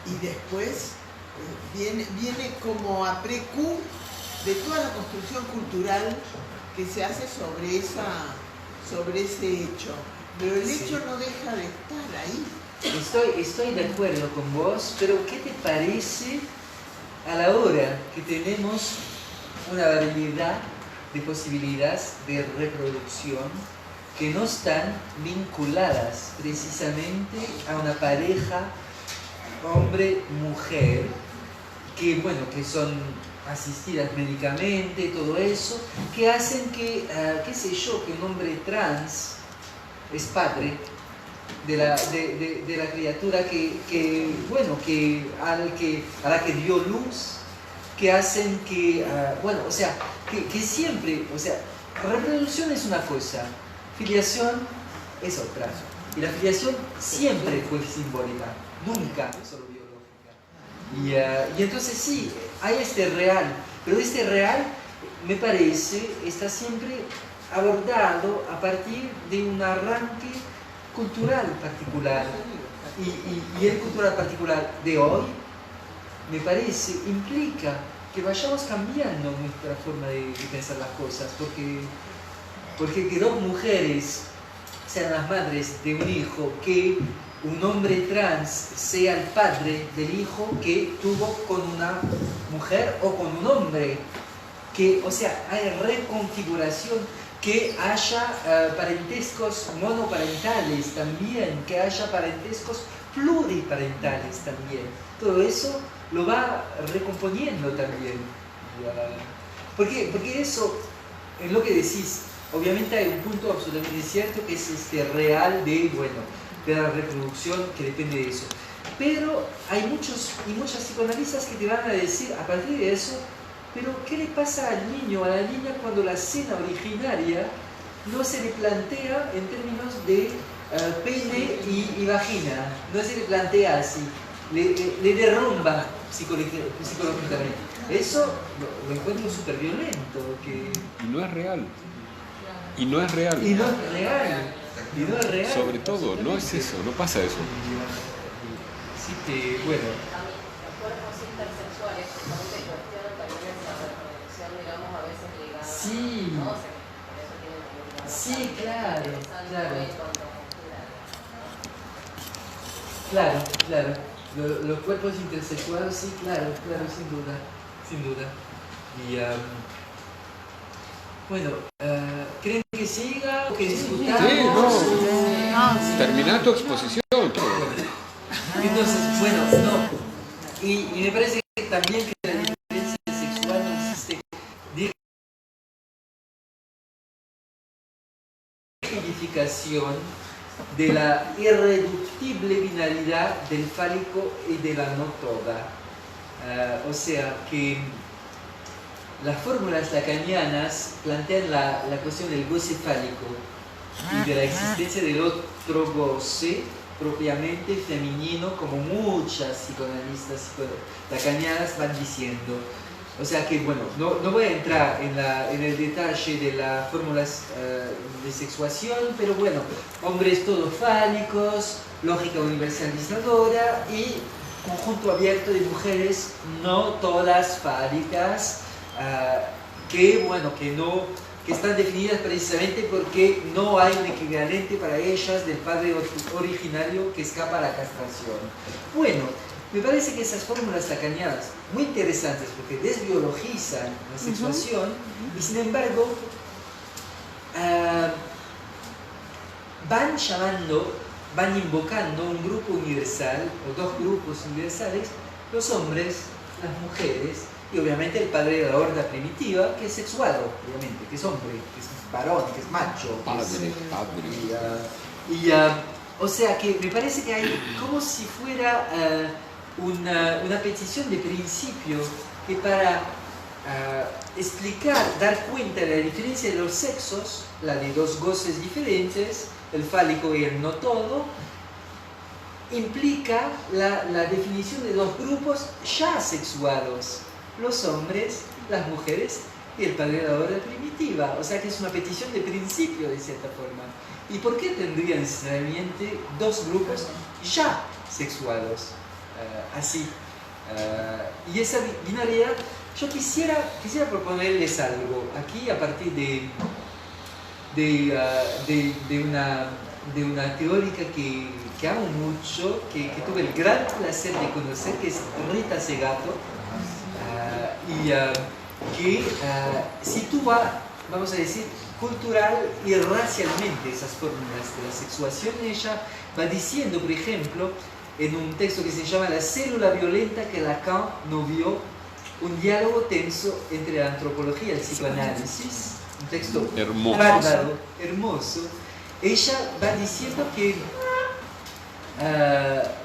y después viene como a precu de toda la construcción cultural que se hace sobre ese hecho. Pero el hecho no deja de estar ahí. Estoy de acuerdo con vos, pero ¿qué te parece a la hora que tenemos una variedad de posibilidades de reproducción que no están vinculadas precisamente a una pareja hombre-mujer, que son asistidas médicamente, todo eso, que hacen que, qué sé yo, que un hombre trans es padre de la criatura a la que dio luz, que hacen que, que siempre, reproducción es una cosa, filiación es otra. Y la filiación siempre fue simbólica, nunca solo biológica. Y entonces sí, hay este real, pero este real, me parece, está siempre abordado a partir de un arranque cultural particular. Y el cultural particular de hoy, me parece, implica que vayamos cambiando nuestra forma de pensar las cosas, porque que 2 mujeres sean las madres de un hijo, que un hombre trans sea el padre del hijo que tuvo con una mujer o con un hombre, que, hay reconfiguración, que haya parentescos monoparentales también, que haya parentescos pluriparentales también. Todo eso lo va recomponiendo también. Porque eso, en lo que decís, obviamente hay un punto absolutamente cierto, que es este real de la reproducción, que depende de eso. Pero hay muchos y muchas psicoanalistas que te van a decir a partir de eso, pero ¿qué le pasa al niño, a la niña, cuando la escena originaria no se le plantea en términos de pene y vagina? No se le plantea así, le derrumba psicológicamente. Eso lo encuentro súper violento. Y no es real. Y no es real. Y no es real. Y no es real. Sobre todo, no es eso, no pasa eso. Así que, bueno. Los cuerpos intersexuales justamente cuestionan también esa reproducción, digamos, a veces ligada. Sí. ¿No? O sea, por eso tienen una Sí, claro, claro. en cuanto a postura. Claro, claro. Los cuerpos intersexuales, sí, claro, claro, sin duda. Sin duda. Y, bueno, ¿creen que siga o que discutamos? Sí, no. Terminá tu exposición. Entonces, bueno, no. Y me parece que también que la diferencia sexual no existe dignificación de la irreductible binaridad del fálico y de la no toda. O sea que las fórmulas lacanianas plantean la cuestión del goce fálico y de la existencia del otro goce propiamente femenino, como muchas psicoanalistas lacanianas van diciendo. O sea que, bueno, no voy a entrar en el detalle de las fórmulas de sexuación, pero bueno, hombres todos fálicos, lógica universalizadora y conjunto abierto de mujeres no todas fálicas, que, bueno, que están definidas precisamente porque no hay un equivalente para ellas del padre originario que escapa a la castración. Bueno, me parece que esas fórmulas lacanianas, muy interesantes porque desbiologizan la sexuación y sin embargo van invocando un grupo universal o dos grupos universales, los hombres, las mujeres y obviamente el padre de la horda primitiva, que es sexuado, obviamente, que es hombre, que es varón, que es macho. O sea que me parece que hay como si fuera una petición de principio que para explicar, dar cuenta de la diferencia de los sexos, la de dos goces diferentes, el fálico y el no todo, implica la definición de dos grupos ya sexuados, los hombres, las mujeres y el padre de la horda primitiva. O sea que es una petición de principio de cierta forma. ¿Y por qué tendrían necesariamente dos grupos ya sexuados? Así. Y esa binaridad, yo quisiera proponerles algo aquí a partir de una teórica que amo mucho, que tuve el gran placer de conocer, que es Rita Segato, que sitúa, vamos a decir, cultural y racialmente esas fórmulas de la sexuación. Ella va diciendo, por ejemplo, en un texto que se llama La célula violenta que Lacan no vio, un diálogo tenso entre la antropología y el psicoanálisis, un texto hermoso, bárbaro, hermoso. Ella va diciendo que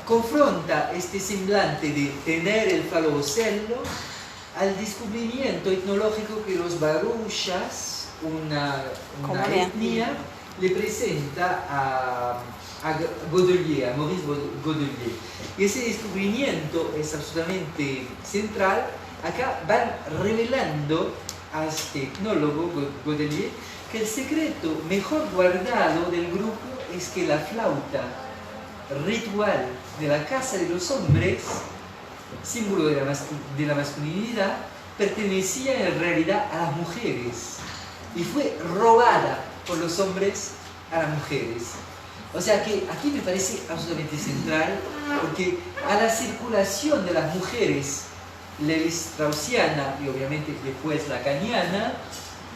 confronta este semblante de tener el falocello al descubrimiento etnológico que los baruyas, una etnia, le presenta a Godelier, a Maurice Godelier. Y ese descubrimiento es absolutamente central. Acá van revelando a este etnólogo Godelier que el secreto mejor guardado del grupo es que la flauta ritual de la casa de los hombres, símbolo de la masculinidad, pertenecía en realidad a las mujeres y fue robada por los hombres a las mujeres. O sea que aquí me parece absolutamente central, porque a la circulación de las mujeres levi-straussiana y obviamente después lacaniana,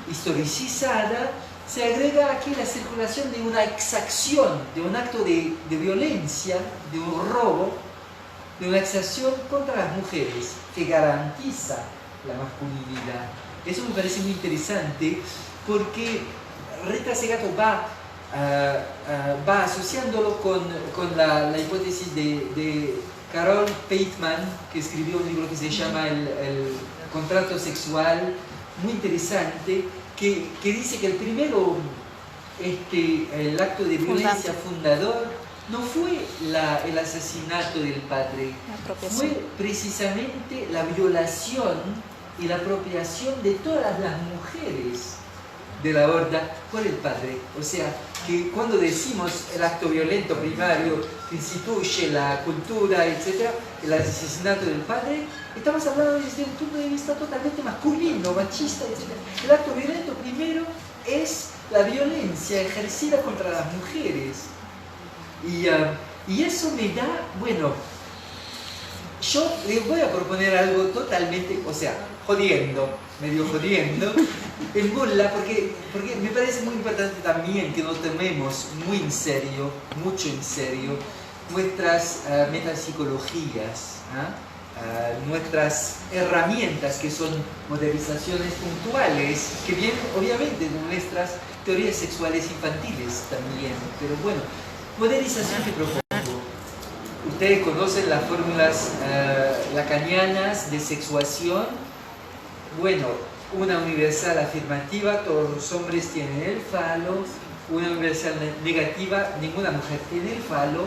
historicizada, se agrega aquí la circulación de una exacción, de un acto de violencia, de un robo, de una exacción contra las mujeres que garantiza la masculinidad. Eso me parece muy interesante porque Rita Segato va asociándolo con la hipótesis de Carol Pateman, que escribió un libro que se llama El contrato sexual, muy interesante, que dice que el acto de violencia fundador no fue el asesinato del padre, fue precisamente la violación y la apropiación de todas las mujeres de la horda por el padre. O sea, que cuando decimos el acto violento primario que instituye la cultura, etc., el asesinato del padre, estamos hablando desde un punto de vista totalmente masculino, machista, etc. El acto violento primero es la violencia ejercida contra las mujeres. Y eso me da, bueno, yo les voy a proponer algo totalmente, o sea, medio jodiendo, en burla, porque me parece muy importante también que nos tomemos muy en serio, mucho en serio, nuestras metapsicologías, nuestras herramientas que son modelizaciones puntuales, que vienen obviamente de nuestras teorías sexuales infantiles también, pero bueno, modelización que propongo. Ustedes conocen las fórmulas lacanianas de sexuación. Bueno, una universal afirmativa, todos los hombres tienen el falo. Una universal negativa, ninguna mujer tiene el falo.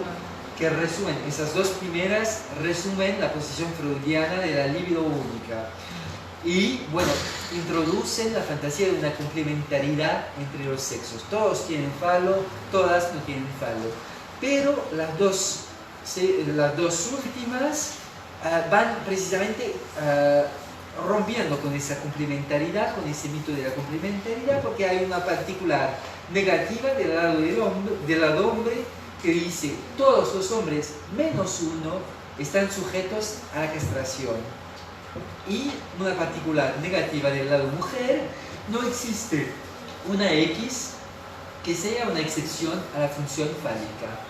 Que resumen, esas dos primeras resumen la posición freudiana de la libido única. Y bueno, introducen la fantasía de una complementariedad entre los sexos. Todos tienen falo, todas no tienen falo. Pero las dos últimas van precisamente rompiendo con esa complementariedad, con ese mito de la complementariedad, porque hay una particular negativa del lado hombre que dice todos los hombres menos uno están sujetos a la castración, y una particular negativa del lado mujer: no existe una X que sea una excepción a la función fálica.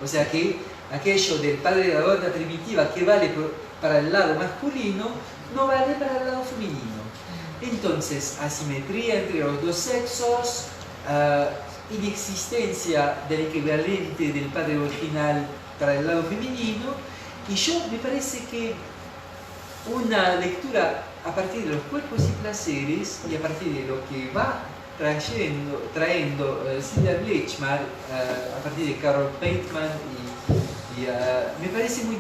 O sea que aquello del padre de la horda primitiva que vale para el lado masculino no vale para el lado femenino. Entonces, asimetría entre los dos sexos, inexistencia del equivalente del padre original para el lado femenino. Y yo me parece que una lectura a partir de los cuerpos y placeres y a partir de lo que va trayendo Sylvia Bleichmann a partir de Carol Pateman me parece muy...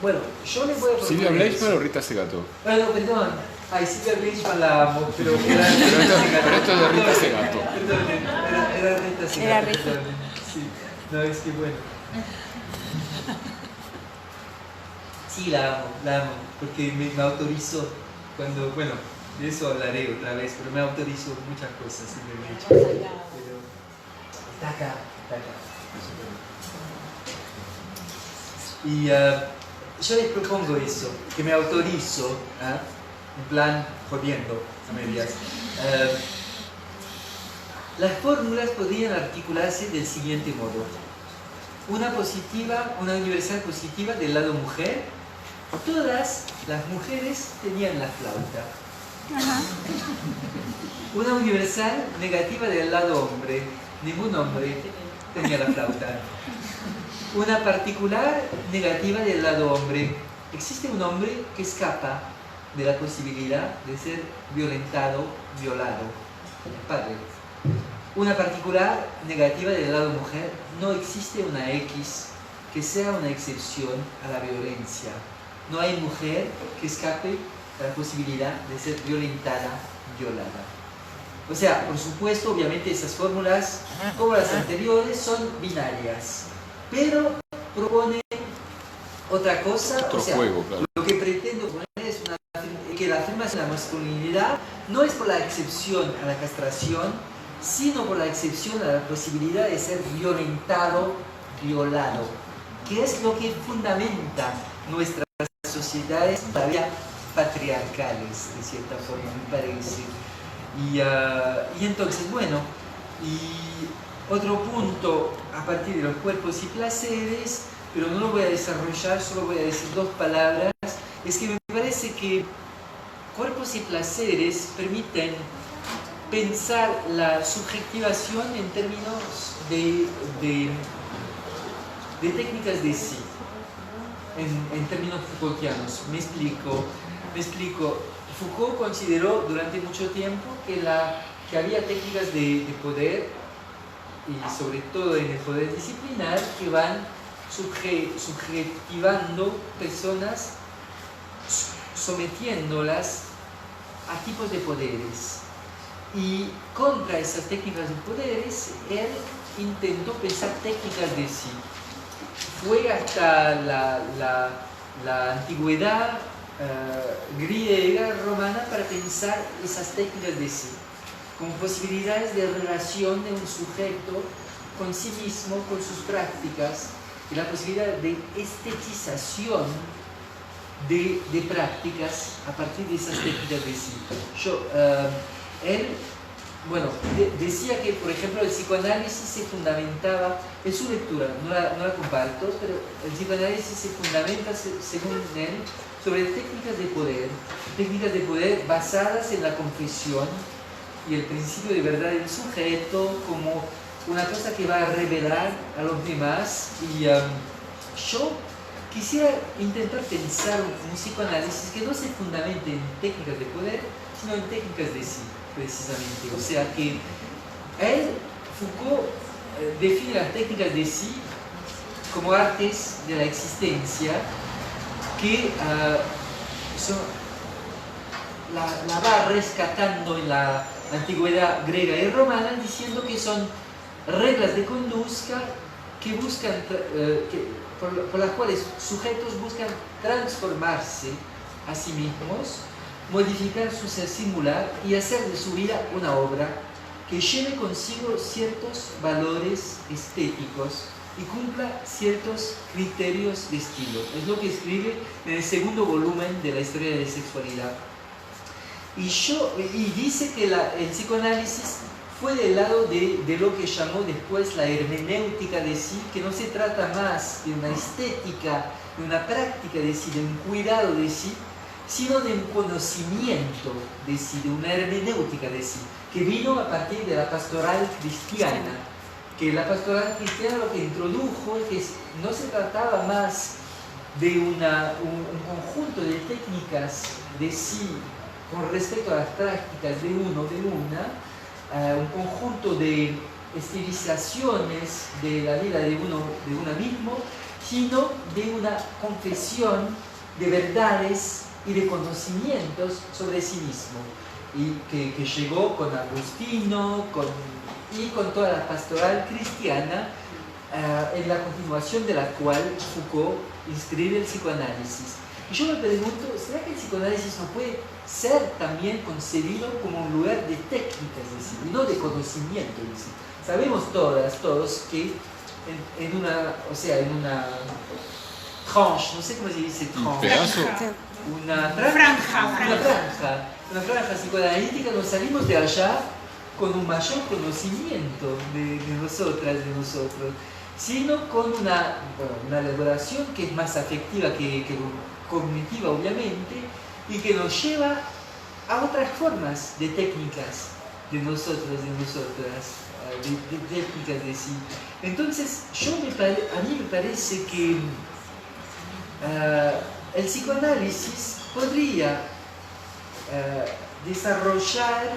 bueno, yo les voy a proponer... ¿Silvia Bleichmann o Rita Segato? Bueno, perdón. Ay, Sylvia Bleichmann la amo, pero pero esto es de Rita Segato. Perdón, era Rita Segato. Era Rita. Perdón. Sí, no, es que bueno. Sí, la amo, porque me autorizó cuando, bueno, de eso hablaré otra vez, pero me autorizó muchas cosas Sylvia Bleichmann. Pero está acá. Y yo les propongo eso, que me autorizo, en plan jodiendo a medias. Las fórmulas podrían articularse del siguiente modo: una universal positiva del lado mujer. Todas las mujeres tenían la flauta. Una universal negativa del lado hombre. Ningún hombre tenía la flauta. Una particular negativa del lado hombre. Existe un hombre que escapa de la posibilidad de ser violado, el padre. Una particular negativa del lado mujer: no existe una X que sea una excepción a la violencia. No hay mujer que escape de la posibilidad de ser violada. O sea, por supuesto, obviamente esas fórmulas, como las anteriores, son binarias, pero proponen otra cosa. Otro o sea, juego, claro. Lo que pretendo poner es que la afirmación de la masculinidad no es por la excepción a la castración, sino por la excepción a la posibilidad de ser violado, que es lo que fundamenta nuestras sociedades todavía patriarcales, de cierta forma, me parece. Y entonces, bueno, y otro punto a partir de los cuerpos y placeres, pero no lo voy a desarrollar, solo voy a decir dos palabras, es que me parece que cuerpos y placeres permiten pensar la subjetivación en términos de técnicas de sí, en términos Foucaultianos. Me explico. Foucault consideró durante mucho tiempo que había técnicas de poder, y sobre todo en el poder disciplinar, que van subjetivando personas, sometiéndolas a tipos de poderes. Y contra esas técnicas de poderes, él intentó pensar técnicas de sí. Fue hasta la antigüedad griega, romana, para pensar esas técnicas de sí, como posibilidades de relación de un sujeto con sí mismo, con sus prácticas, y la posibilidad de estetización de prácticas a partir de esas técnicas de sí. Él decía que, por ejemplo, el psicoanálisis se fundamentaba, en su lectura, no la comparto, pero el psicoanálisis se fundamenta, según él, sobre técnicas de poder basadas en la confesión y el principio de verdad del sujeto como una cosa que va a revelar a los demás. Y yo quisiera intentar pensar un psicoanálisis que no se fundamente en técnicas de poder, sino en técnicas de sí, precisamente. O sea que Foucault define las técnicas de sí como artes de la existencia que la va rescatando en la antigüedad griega y romana, diciendo que son reglas de conducta que buscan, por las cuales sujetos buscan transformarse a sí mismos, modificar su ser singular y hacer de su vida una obra que lleve consigo ciertos valores estéticos y cumpla ciertos criterios de estilo. Es lo que escribe en el segundo volumen de la historia de la sexualidad. Y dice que el psicoanálisis fue del lado de lo que llamó después la hermenéutica de sí, que no se trata más de una estética, de una práctica de sí, de un cuidado de sí, sino de un conocimiento de sí, de una hermenéutica de sí, que vino a partir de la pastoral cristiana. Que la pastoral cristiana lo que introdujo es que no se trataba más de un conjunto de técnicas de sí con respecto a las prácticas de uno, de una, un conjunto de estilizaciones de la vida de uno mismo, sino de una confesión de verdades y de conocimientos sobre sí mismo, y que llegó con Agustino y con toda la pastoral cristiana, en la continuación de la cual Foucault inscribe el psicoanálisis. Y yo me pregunto, ¿será que el psicoanálisis no puede ser también concebido como un lugar de técnicas de sí, y no de conocimiento de sí? Sabemos todos que en una tranche, no sé cómo se dice tranche, pedazo. una franja psicoanalítica, nos salimos de allá con un mayor conocimiento de nosotras, de nosotros, sino con una elaboración que es más afectiva que cognitiva, obviamente, y que nos lleva a otras formas de técnicas de nosotros, de nosotras, de técnicas de sí. Entonces, a mí me parece que el psicoanálisis podría desarrollar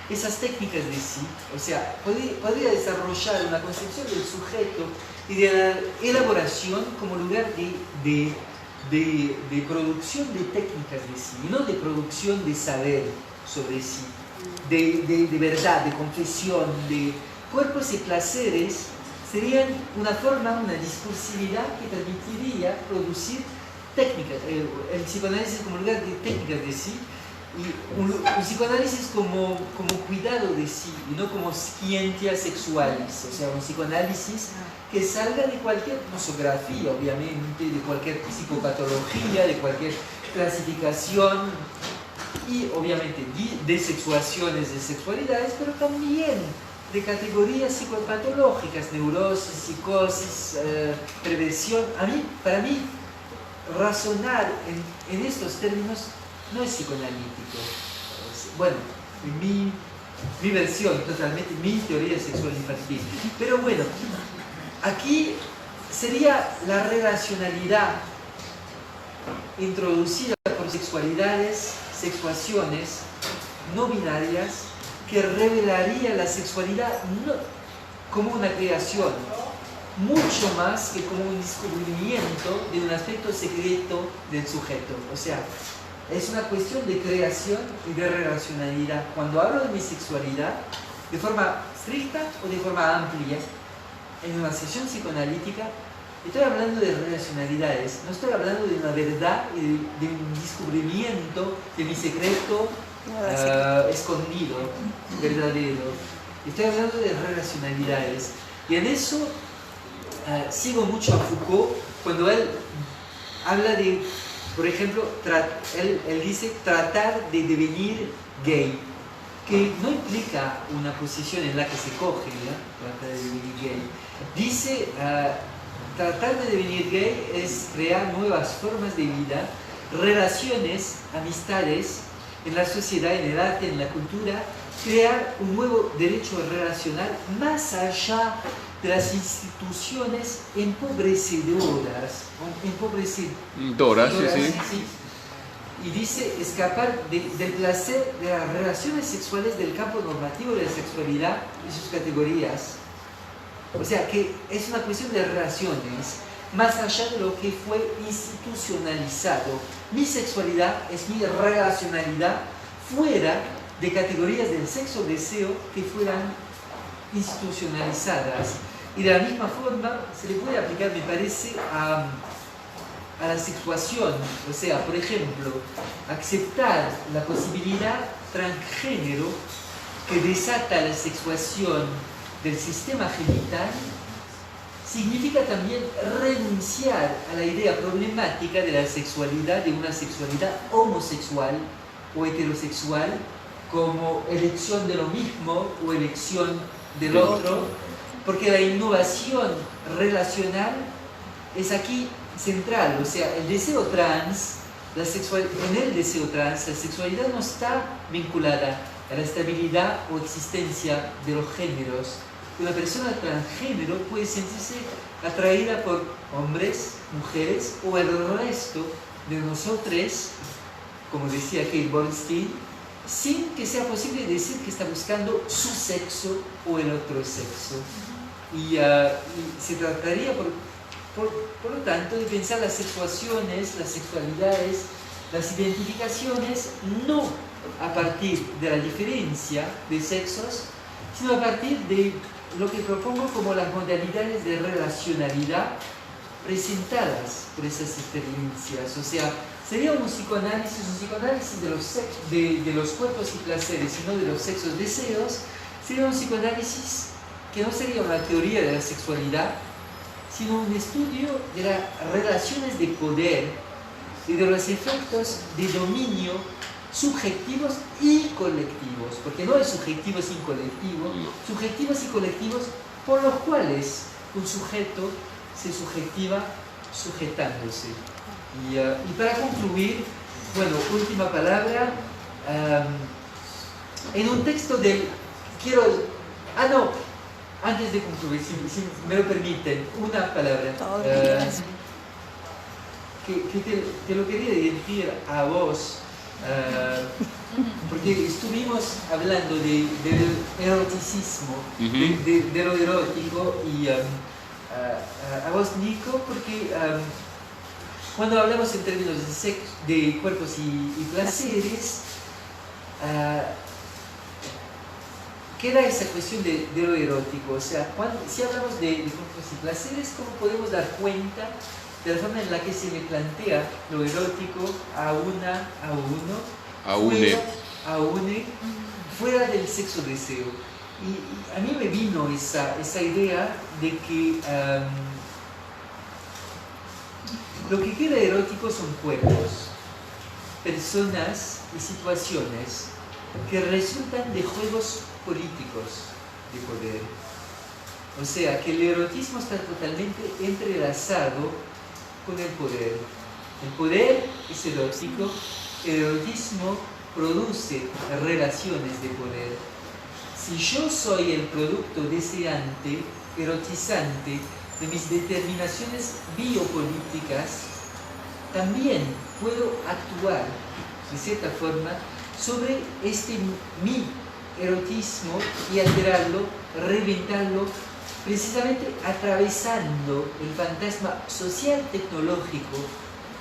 esas técnicas de sí, o sea, podría desarrollar una concepción del sujeto y de la elaboración como lugar de producción de técnicas de sí, no de producción de saber sobre sí, de verdad, de confesión, de cuerpos y placeres. Serían una forma, una discursividad que permitiría producir técnicas, el psicoanálisis como lugar de técnicas de sí, y un psicoanálisis como cuidado de sí, y no como scientia sexualis, o sea, un psicoanálisis que salga de cualquier nosografía, obviamente, de cualquier psicopatología, de cualquier clasificación, y obviamente de sexuaciones, de sexualidades, pero también de categorías psicopatológicas, neurosis, psicosis, prevención. Para mí, razonar en estos términos no es psicoanalítico. Bueno, en mi versión, totalmente, mi teoría sexual infantil. Pero bueno, aquí sería la relacionalidad introducida por sexualidades, sexuaciones no binarias, que revelaría la sexualidad no como una creación, mucho más que como un descubrimiento de un aspecto secreto del sujeto. O sea, es una cuestión de creación y de relacionalidad. Cuando hablo de mi sexualidad, de forma estricta o de forma amplia, en una sesión psicoanalítica, estoy hablando de relacionalidades, no estoy hablando de una verdad y de un descubrimiento de mi secreto escondido, verdadero. Estoy hablando de relacionalidades. Y en eso sigo mucho a Foucault cuando él habla de, por ejemplo, él dice tratar de devenir gay, que no implica una posición en la que se coge, ¿ya? Tratar de devenir gay. Dice, tratar de devenir gay es crear nuevas formas de vida, relaciones, amistades, en la sociedad, en el arte, en la cultura, crear un nuevo derecho relacional más allá de las instituciones empobrecedoras. Doras, sí. Y dice escapar del placer de las relaciones sexuales del campo normativo de la sexualidad y sus categorías. O sea que es una cuestión de relaciones, más allá de lo que fue institucionalizado. Mi sexualidad es mi relacionalidad fuera de categorías del sexo deseo que fueran institucionalizadas. Y de la misma forma se le puede aplicar, me parece, a la sexuación. O sea, por ejemplo, aceptar la posibilidad transgénero que desata la sexuación del sistema genital significa también renunciar a la idea problemática de la sexualidad, de una sexualidad homosexual o heterosexual, como elección de lo mismo o elección del otro, porque la innovación relacional es aquí central. O sea, el deseo trans, en el deseo trans, la sexualidad no está vinculada a la estabilidad o existencia de los géneros. Una persona transgénero puede sentirse atraída por hombres, mujeres o el resto de nosotros, como decía Kate Bornstein, sin que sea posible decir que está buscando su sexo o el otro sexo. Y se trataría, por lo tanto, de pensar las sexuaciones, las sexualidades, las identificaciones, no a partir de la diferencia de sexos, sino a partir de lo que propongo como las modalidades de relacionalidad presentadas por esas experiencias. O sea, sería un psicoanálisis de los cuerpos y placeres y no de los sexos deseos. Sería un psicoanálisis que no sería una teoría de la sexualidad, sino un estudio de las relaciones de poder y de los efectos de dominio subjetivos y colectivos, porque no hay subjetivos sin colectivos, subjetivos y colectivos por los cuales un sujeto se subjetiva sujetándose. Y para concluir, bueno, última palabra, en un texto del... antes de concluir, si me lo permiten, una palabra. Que te lo quería decir a vos, porque estuvimos hablando del eroticismo, de lo erótico, y a vos, Nico, porque cuando hablamos en términos de cuerpos y placeres, queda esa cuestión de lo erótico. O sea, si hablamos de cuerpos y placeres, ¿cómo podemos dar cuenta de la forma en la que se le plantea lo erótico a une, fuera del sexo deseo? Y a mí me vino esa idea de que lo que queda erótico son cuerpos, personas y situaciones que resultan de juegos políticos de poder. O sea, que el erotismo está totalmente entrelazado con el poder. El poder es erótico, el erotismo produce relaciones de poder. Si yo soy el producto deseante, erotizante de mis determinaciones biopolíticas, también puedo actuar de cierta forma sobre mi erotismo y alterarlo, reventarlo, precisamente atravesando el fantasma social tecnológico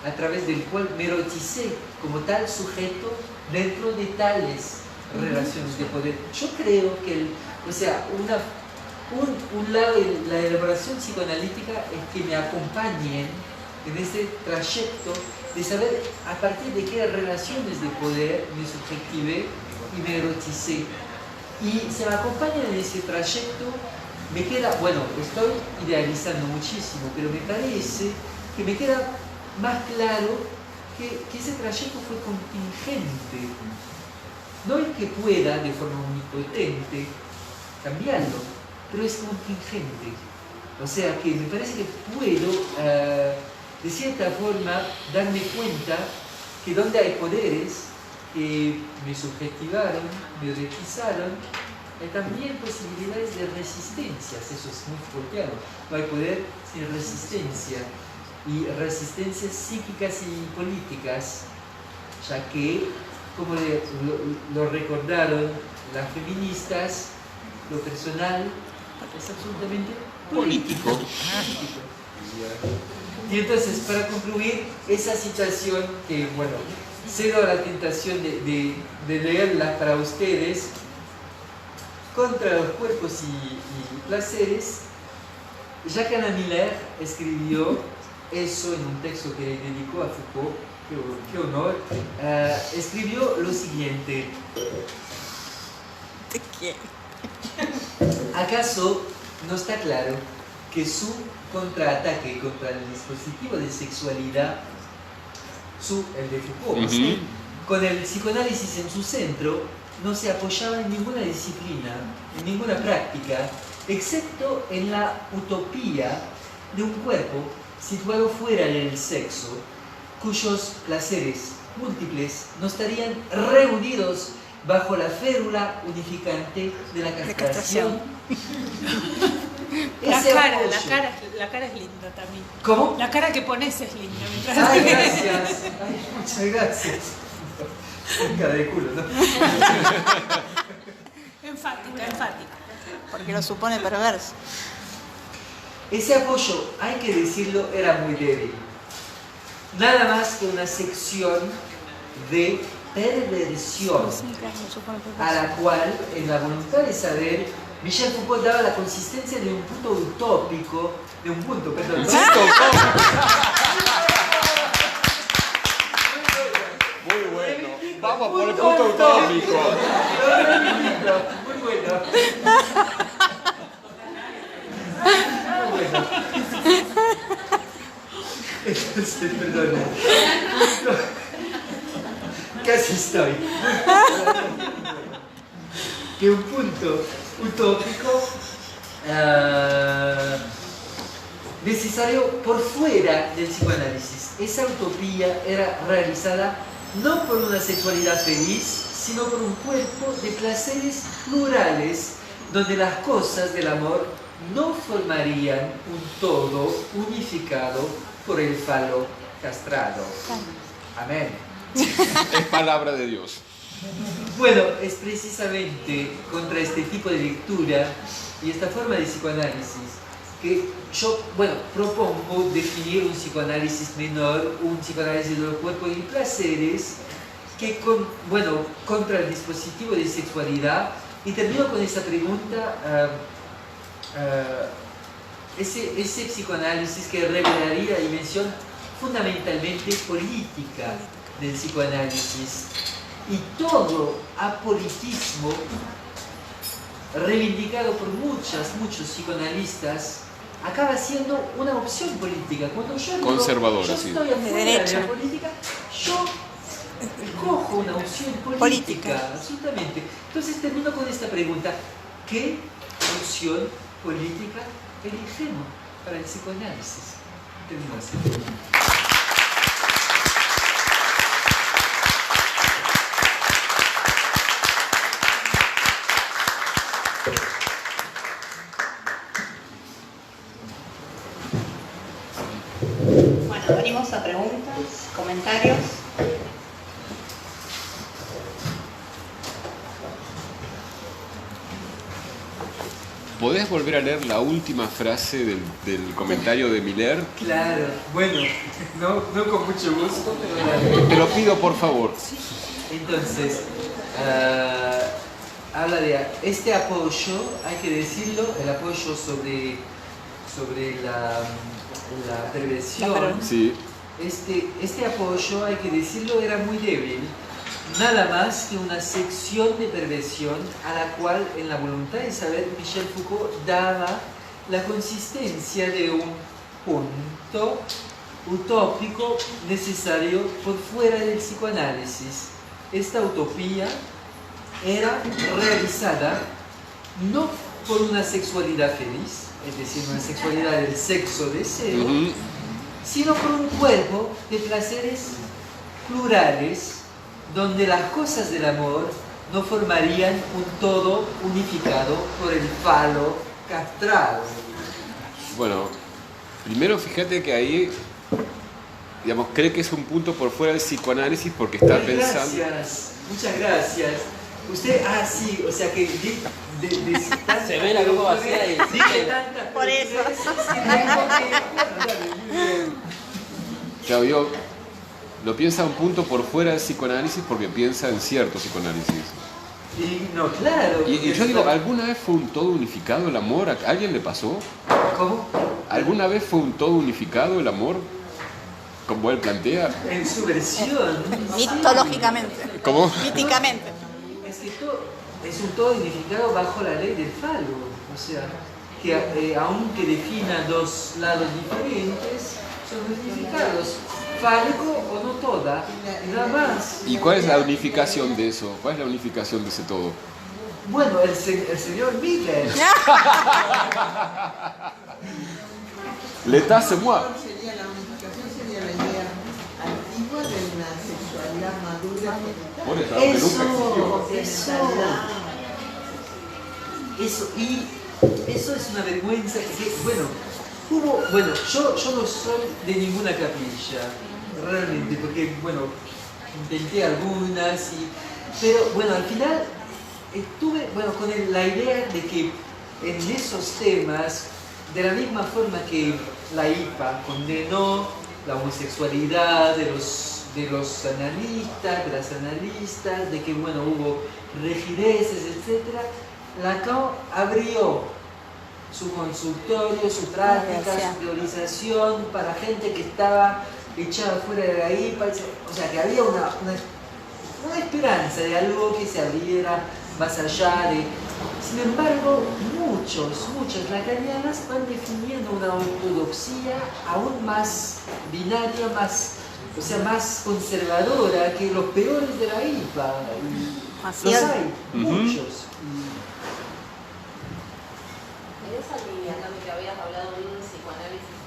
a través del cual me eroticé como tal sujeto dentro de tales relaciones de poder. Yo creo que, un lado de la elaboración psicoanalítica es que me acompañen en este trayecto de saber a partir de qué relaciones de poder me subjetivé y me eroticé. Y se me acompañan en ese trayecto, me queda, bueno, estoy idealizando muchísimo, pero me parece que me queda más claro que ese trayecto fue contingente. No es que pueda de forma omnipotente cambiarlo, pero es contingente. O sea que me parece que puedo, de cierta forma, darme cuenta que donde hay poderes que me subjetivaron, me erotizaron, hay también posibilidades de resistencias. Eso es muy golpeado. No hay poder sin resistencia. Y resistencias psíquicas y políticas, ya que, como lo recordaron las feministas, lo personal es absolutamente político. Y entonces, para concluir, esa situación que, bueno, cedo a la tentación de leerla para ustedes, contra los cuerpos y placeres, Jacques Alain Miller escribió eso en un texto que dedicó a Foucault, qué honor, escribió lo siguiente. Te quiero. ¿Acaso no está claro que su contraataque contra el dispositivo de sexualidad, el de Foucault, con el psicoanálisis en su centro, no se apoyaba en ninguna disciplina, en ninguna práctica, excepto en la utopía de un cuerpo situado fuera del sexo, cuyos placeres múltiples no estarían reunidos bajo la férula unificante de la castración? La Ese cara, apoyo. la cara es linda también. ¿Cómo? La cara que pones es linda. Mientras Ay, gracias. Ay, muchas gracias. Cara de culo, ¿no? enfática. Porque lo supone perverso. Ese apoyo, hay que decirlo, era muy débil. Nada más que una sección de perversión a la cual, en la voluntad de saber, Michel Foucault daba la consistencia de un punto utópico, perdón. Muy bueno. Vamos por el punto utópico. Muy bueno. Entonces, perdón. Casi estoy. Que un punto utópico necesario por fuera del psicoanálisis. Esa utopía era realizada no por una sexualidad feliz, sino por un cuerpo de placeres plurales, donde las cosas del amor no formarían un todo unificado por el falo castrado. Amén. Es palabra de Dios. Bueno, es precisamente contra este tipo de lectura y esta forma de psicoanálisis que yo, propongo definir un psicoanálisis menor, un psicoanálisis de los cuerpos y placeres, que contra el dispositivo de sexualidad. Y termino con esa pregunta, ese psicoanálisis que revelaría la dimensión fundamentalmente política del psicoanálisis. Y todo apolitismo reivindicado por muchos psicoanalistas acaba siendo una opción política. Cuando yo digo, conservadora, yo sí. estoy afuera de la política, yo cojo una opción política, absolutamente. Entonces termino con esta pregunta: ¿qué opción política elegimos para el psicoanálisis? Termino así. Bueno, venimos a preguntas, comentarios. ¿Podés volver a leer la última frase del comentario de Miller? Claro, bueno, no con mucho gusto, pero Te lo pido por favor. entonces, habla de este apoyo, hay que decirlo, el apoyo sobre la perversión. Sí. Este apoyo, hay que decirlo, era muy débil. Nada más que una sección de perversión a la cual en la voluntad de saber Michel Foucault daba la consistencia de un punto utópico necesario por fuera del psicoanálisis. Esta utopía era realizada no por una sexualidad feliz, es decir, una sexualidad del sexo deseo, sino por un cuerpo de placeres plurales, donde las cosas del amor no formarían un todo unificado por el falo castrado. Bueno, primero fíjate que ahí, digamos, cree que es un punto por fuera del psicoanálisis porque está pensando... Gracias, muchas gracias. Usted, sí, o sea que... Se ve la copa vacía y... Por eso. Claro, yo lo piensa un punto por fuera del psicoanálisis porque piensa en cierto psicoanálisis. Y no, claro. Y yo digo, ¿alguna vez fue un todo unificado el amor? ¿A alguien le pasó? ¿Cómo? ¿Alguna vez fue un todo unificado el amor? Como él plantea. En su versión. Mitológicamente. ¿Cómo? Míticamente. Es un todo unificado bajo la ley del falo. O sea, que aunque defina dos lados diferentes, son unificados. Fálico o no toda, nada más. ¿Y cuál es la unificación de eso? ¿Cuál es la unificación de ese todo? Bueno, el señor Miller. L'état c'est moi. La unificación sería la idea antigua de una sexualidad madura. Por eso, aunque nunca existió. Eso es una vergüenza que, bueno, yo no soy de ninguna capilla, realmente, porque, bueno, intenté algunas, pero, bueno, al final estuve, bueno, con la idea de que en esos temas, de la misma forma que la IPA condenó la homosexualidad de los analistas, de las analistas, de que, bueno, hubo rigideces, etc., Lacan abrió su consultorio, su práctica, su teorización para gente que estaba echada fuera de la IPA, o sea que había una esperanza de algo que se abriera más allá de... Sin embargo, muchas lacanianas van definiendo una ortodoxia aún más binaria, más conservadora que los peores de la IPA. Los hay, muchos. En esa línea también que habías hablado de un psicoanálisis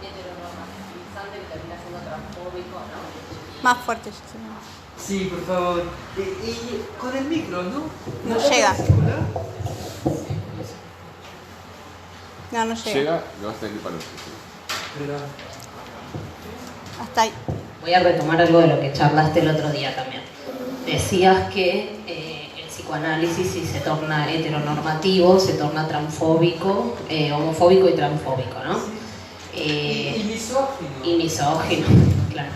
heteronormativizante que termina siendo transfóbico, ¿no? Más fuerte. Sí, por favor. Y con el micro, ¿no? No llega. No llega. Llega, le vas a tener que parar. Perdón. Hasta ahí. Voy a retomar algo de lo que charlaste el otro día también. Decías que el psicoanálisis, si se torna heteronormativo, se torna transfóbico, homofóbico y transfóbico, ¿no? Y misógino. Y misógino, claro.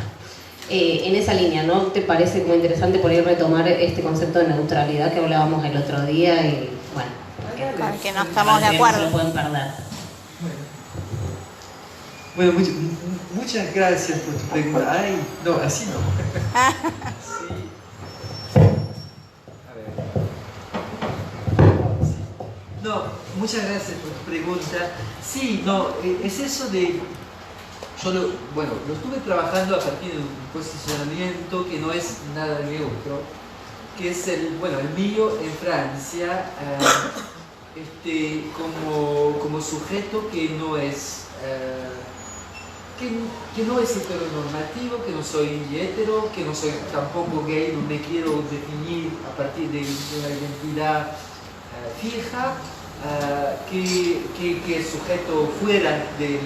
En esa línea, ¿no te parece como interesante por ahí retomar este concepto de neutralidad que hablábamos el otro día? Y bueno, Con que no estamos de acuerdo. No se lo pueden perder. Bueno, muchas gracias por tu pregunta. Ay, no, así no. Sí. A ver. Sí. No, muchas gracias por tu pregunta. Sí, no, es eso de... Yo lo estuve trabajando a partir de un posicionamiento que no es nada neutro, que es el mío en Francia, como sujeto que no es que no es heteronormativo, que no soy hetero, que no soy tampoco gay, no me quiero definir a partir de una identidad fija, que es sujeto fuera de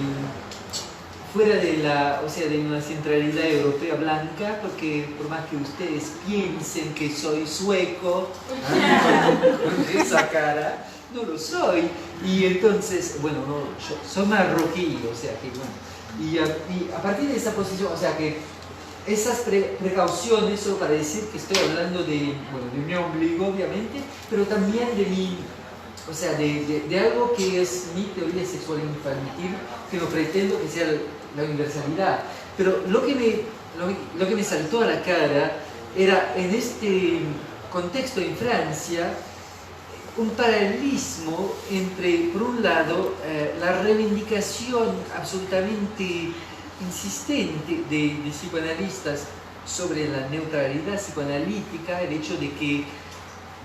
una centralidad europea blanca, porque por más que ustedes piensen que soy sueco, con esa cara, no lo soy. Y entonces, bueno, no, yo soy marroquí, o sea que, bueno, y a partir de esa posición, o sea que esas precauciones, solo para decir que estoy hablando de, bueno, de mi ombligo, obviamente, pero también de mi, o sea, de algo que es mi teoría sexual infantil, que no pretendo que sea la universalidad. Pero lo que me saltó a la cara era, en este contexto en Francia, un paralelismo entre, por un lado, la reivindicación absolutamente insistente de psicoanalistas sobre la neutralidad psicoanalítica, el hecho de que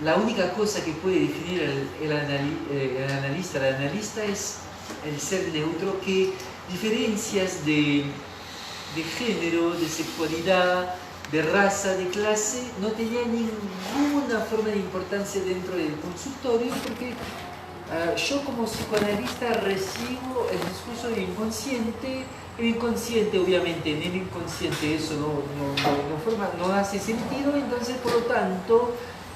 la única cosa que puede definir el analista es el ser neutro, que diferencias de género, de sexualidad, de raza, de clase, no tenía ninguna forma de importancia dentro del consultorio, porque yo como psicoanalista recibo el discurso del inconsciente. El inconsciente, obviamente, en el inconsciente eso no hace sentido, entonces por lo tanto,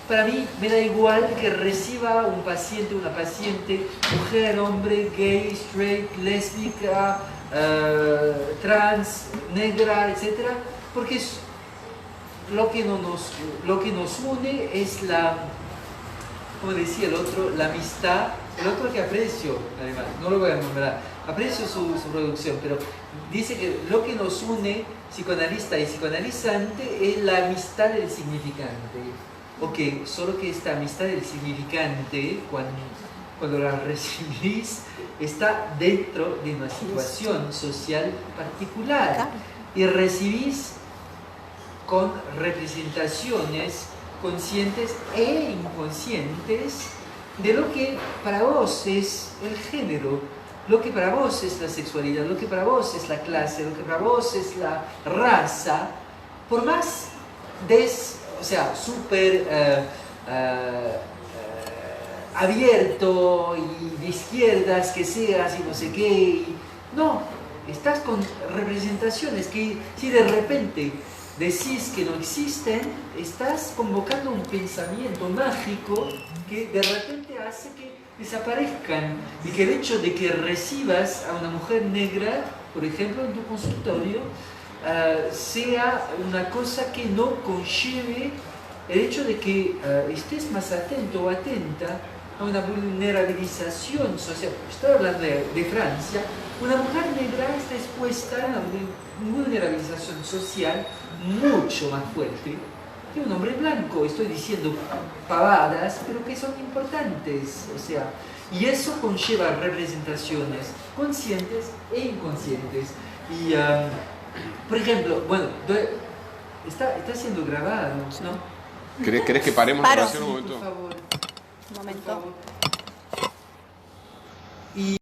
para mí me da igual que reciba un paciente, una paciente, mujer, hombre, gay, straight, lésbica, trans, negra, etc. Porque lo que nos une es como decía el otro, la amistad, el otro que aprecio, además, no lo voy a nombrar, aprecio su producción, pero dice que lo que nos une, psicoanalista y psicoanalizante, es la amistad del significante. Ok, solo que esta amistad del significante, cuando la recibís, está dentro de una situación social particular y recibís con representaciones conscientes e inconscientes de lo que para vos es el género, lo que para vos es la sexualidad, lo que para vos es la clase, lo que para vos es la raza, por más súper abierto y de izquierdas que seas y no sé qué, no, estás con representaciones que si de repente decís que no existen, estás convocando un pensamiento mágico que de repente hace que desaparezcan, y que el hecho de que recibas a una mujer negra, por ejemplo, en tu consultorio, sea una cosa que no conlleve el hecho de que estés más atento o atenta a una vulnerabilización social. Estoy hablando de Francia. Una mujer negra está expuesta a una vulnerabilización social mucho más fuerte que un hombre blanco. Estoy diciendo pavadas, pero que son importantes. O sea, y eso conlleva representaciones conscientes e inconscientes. Y, por ejemplo, bueno, está siendo grabado, ¿no? ¿Querés que paremos la grabación un momento? Por favor. Un momento. Y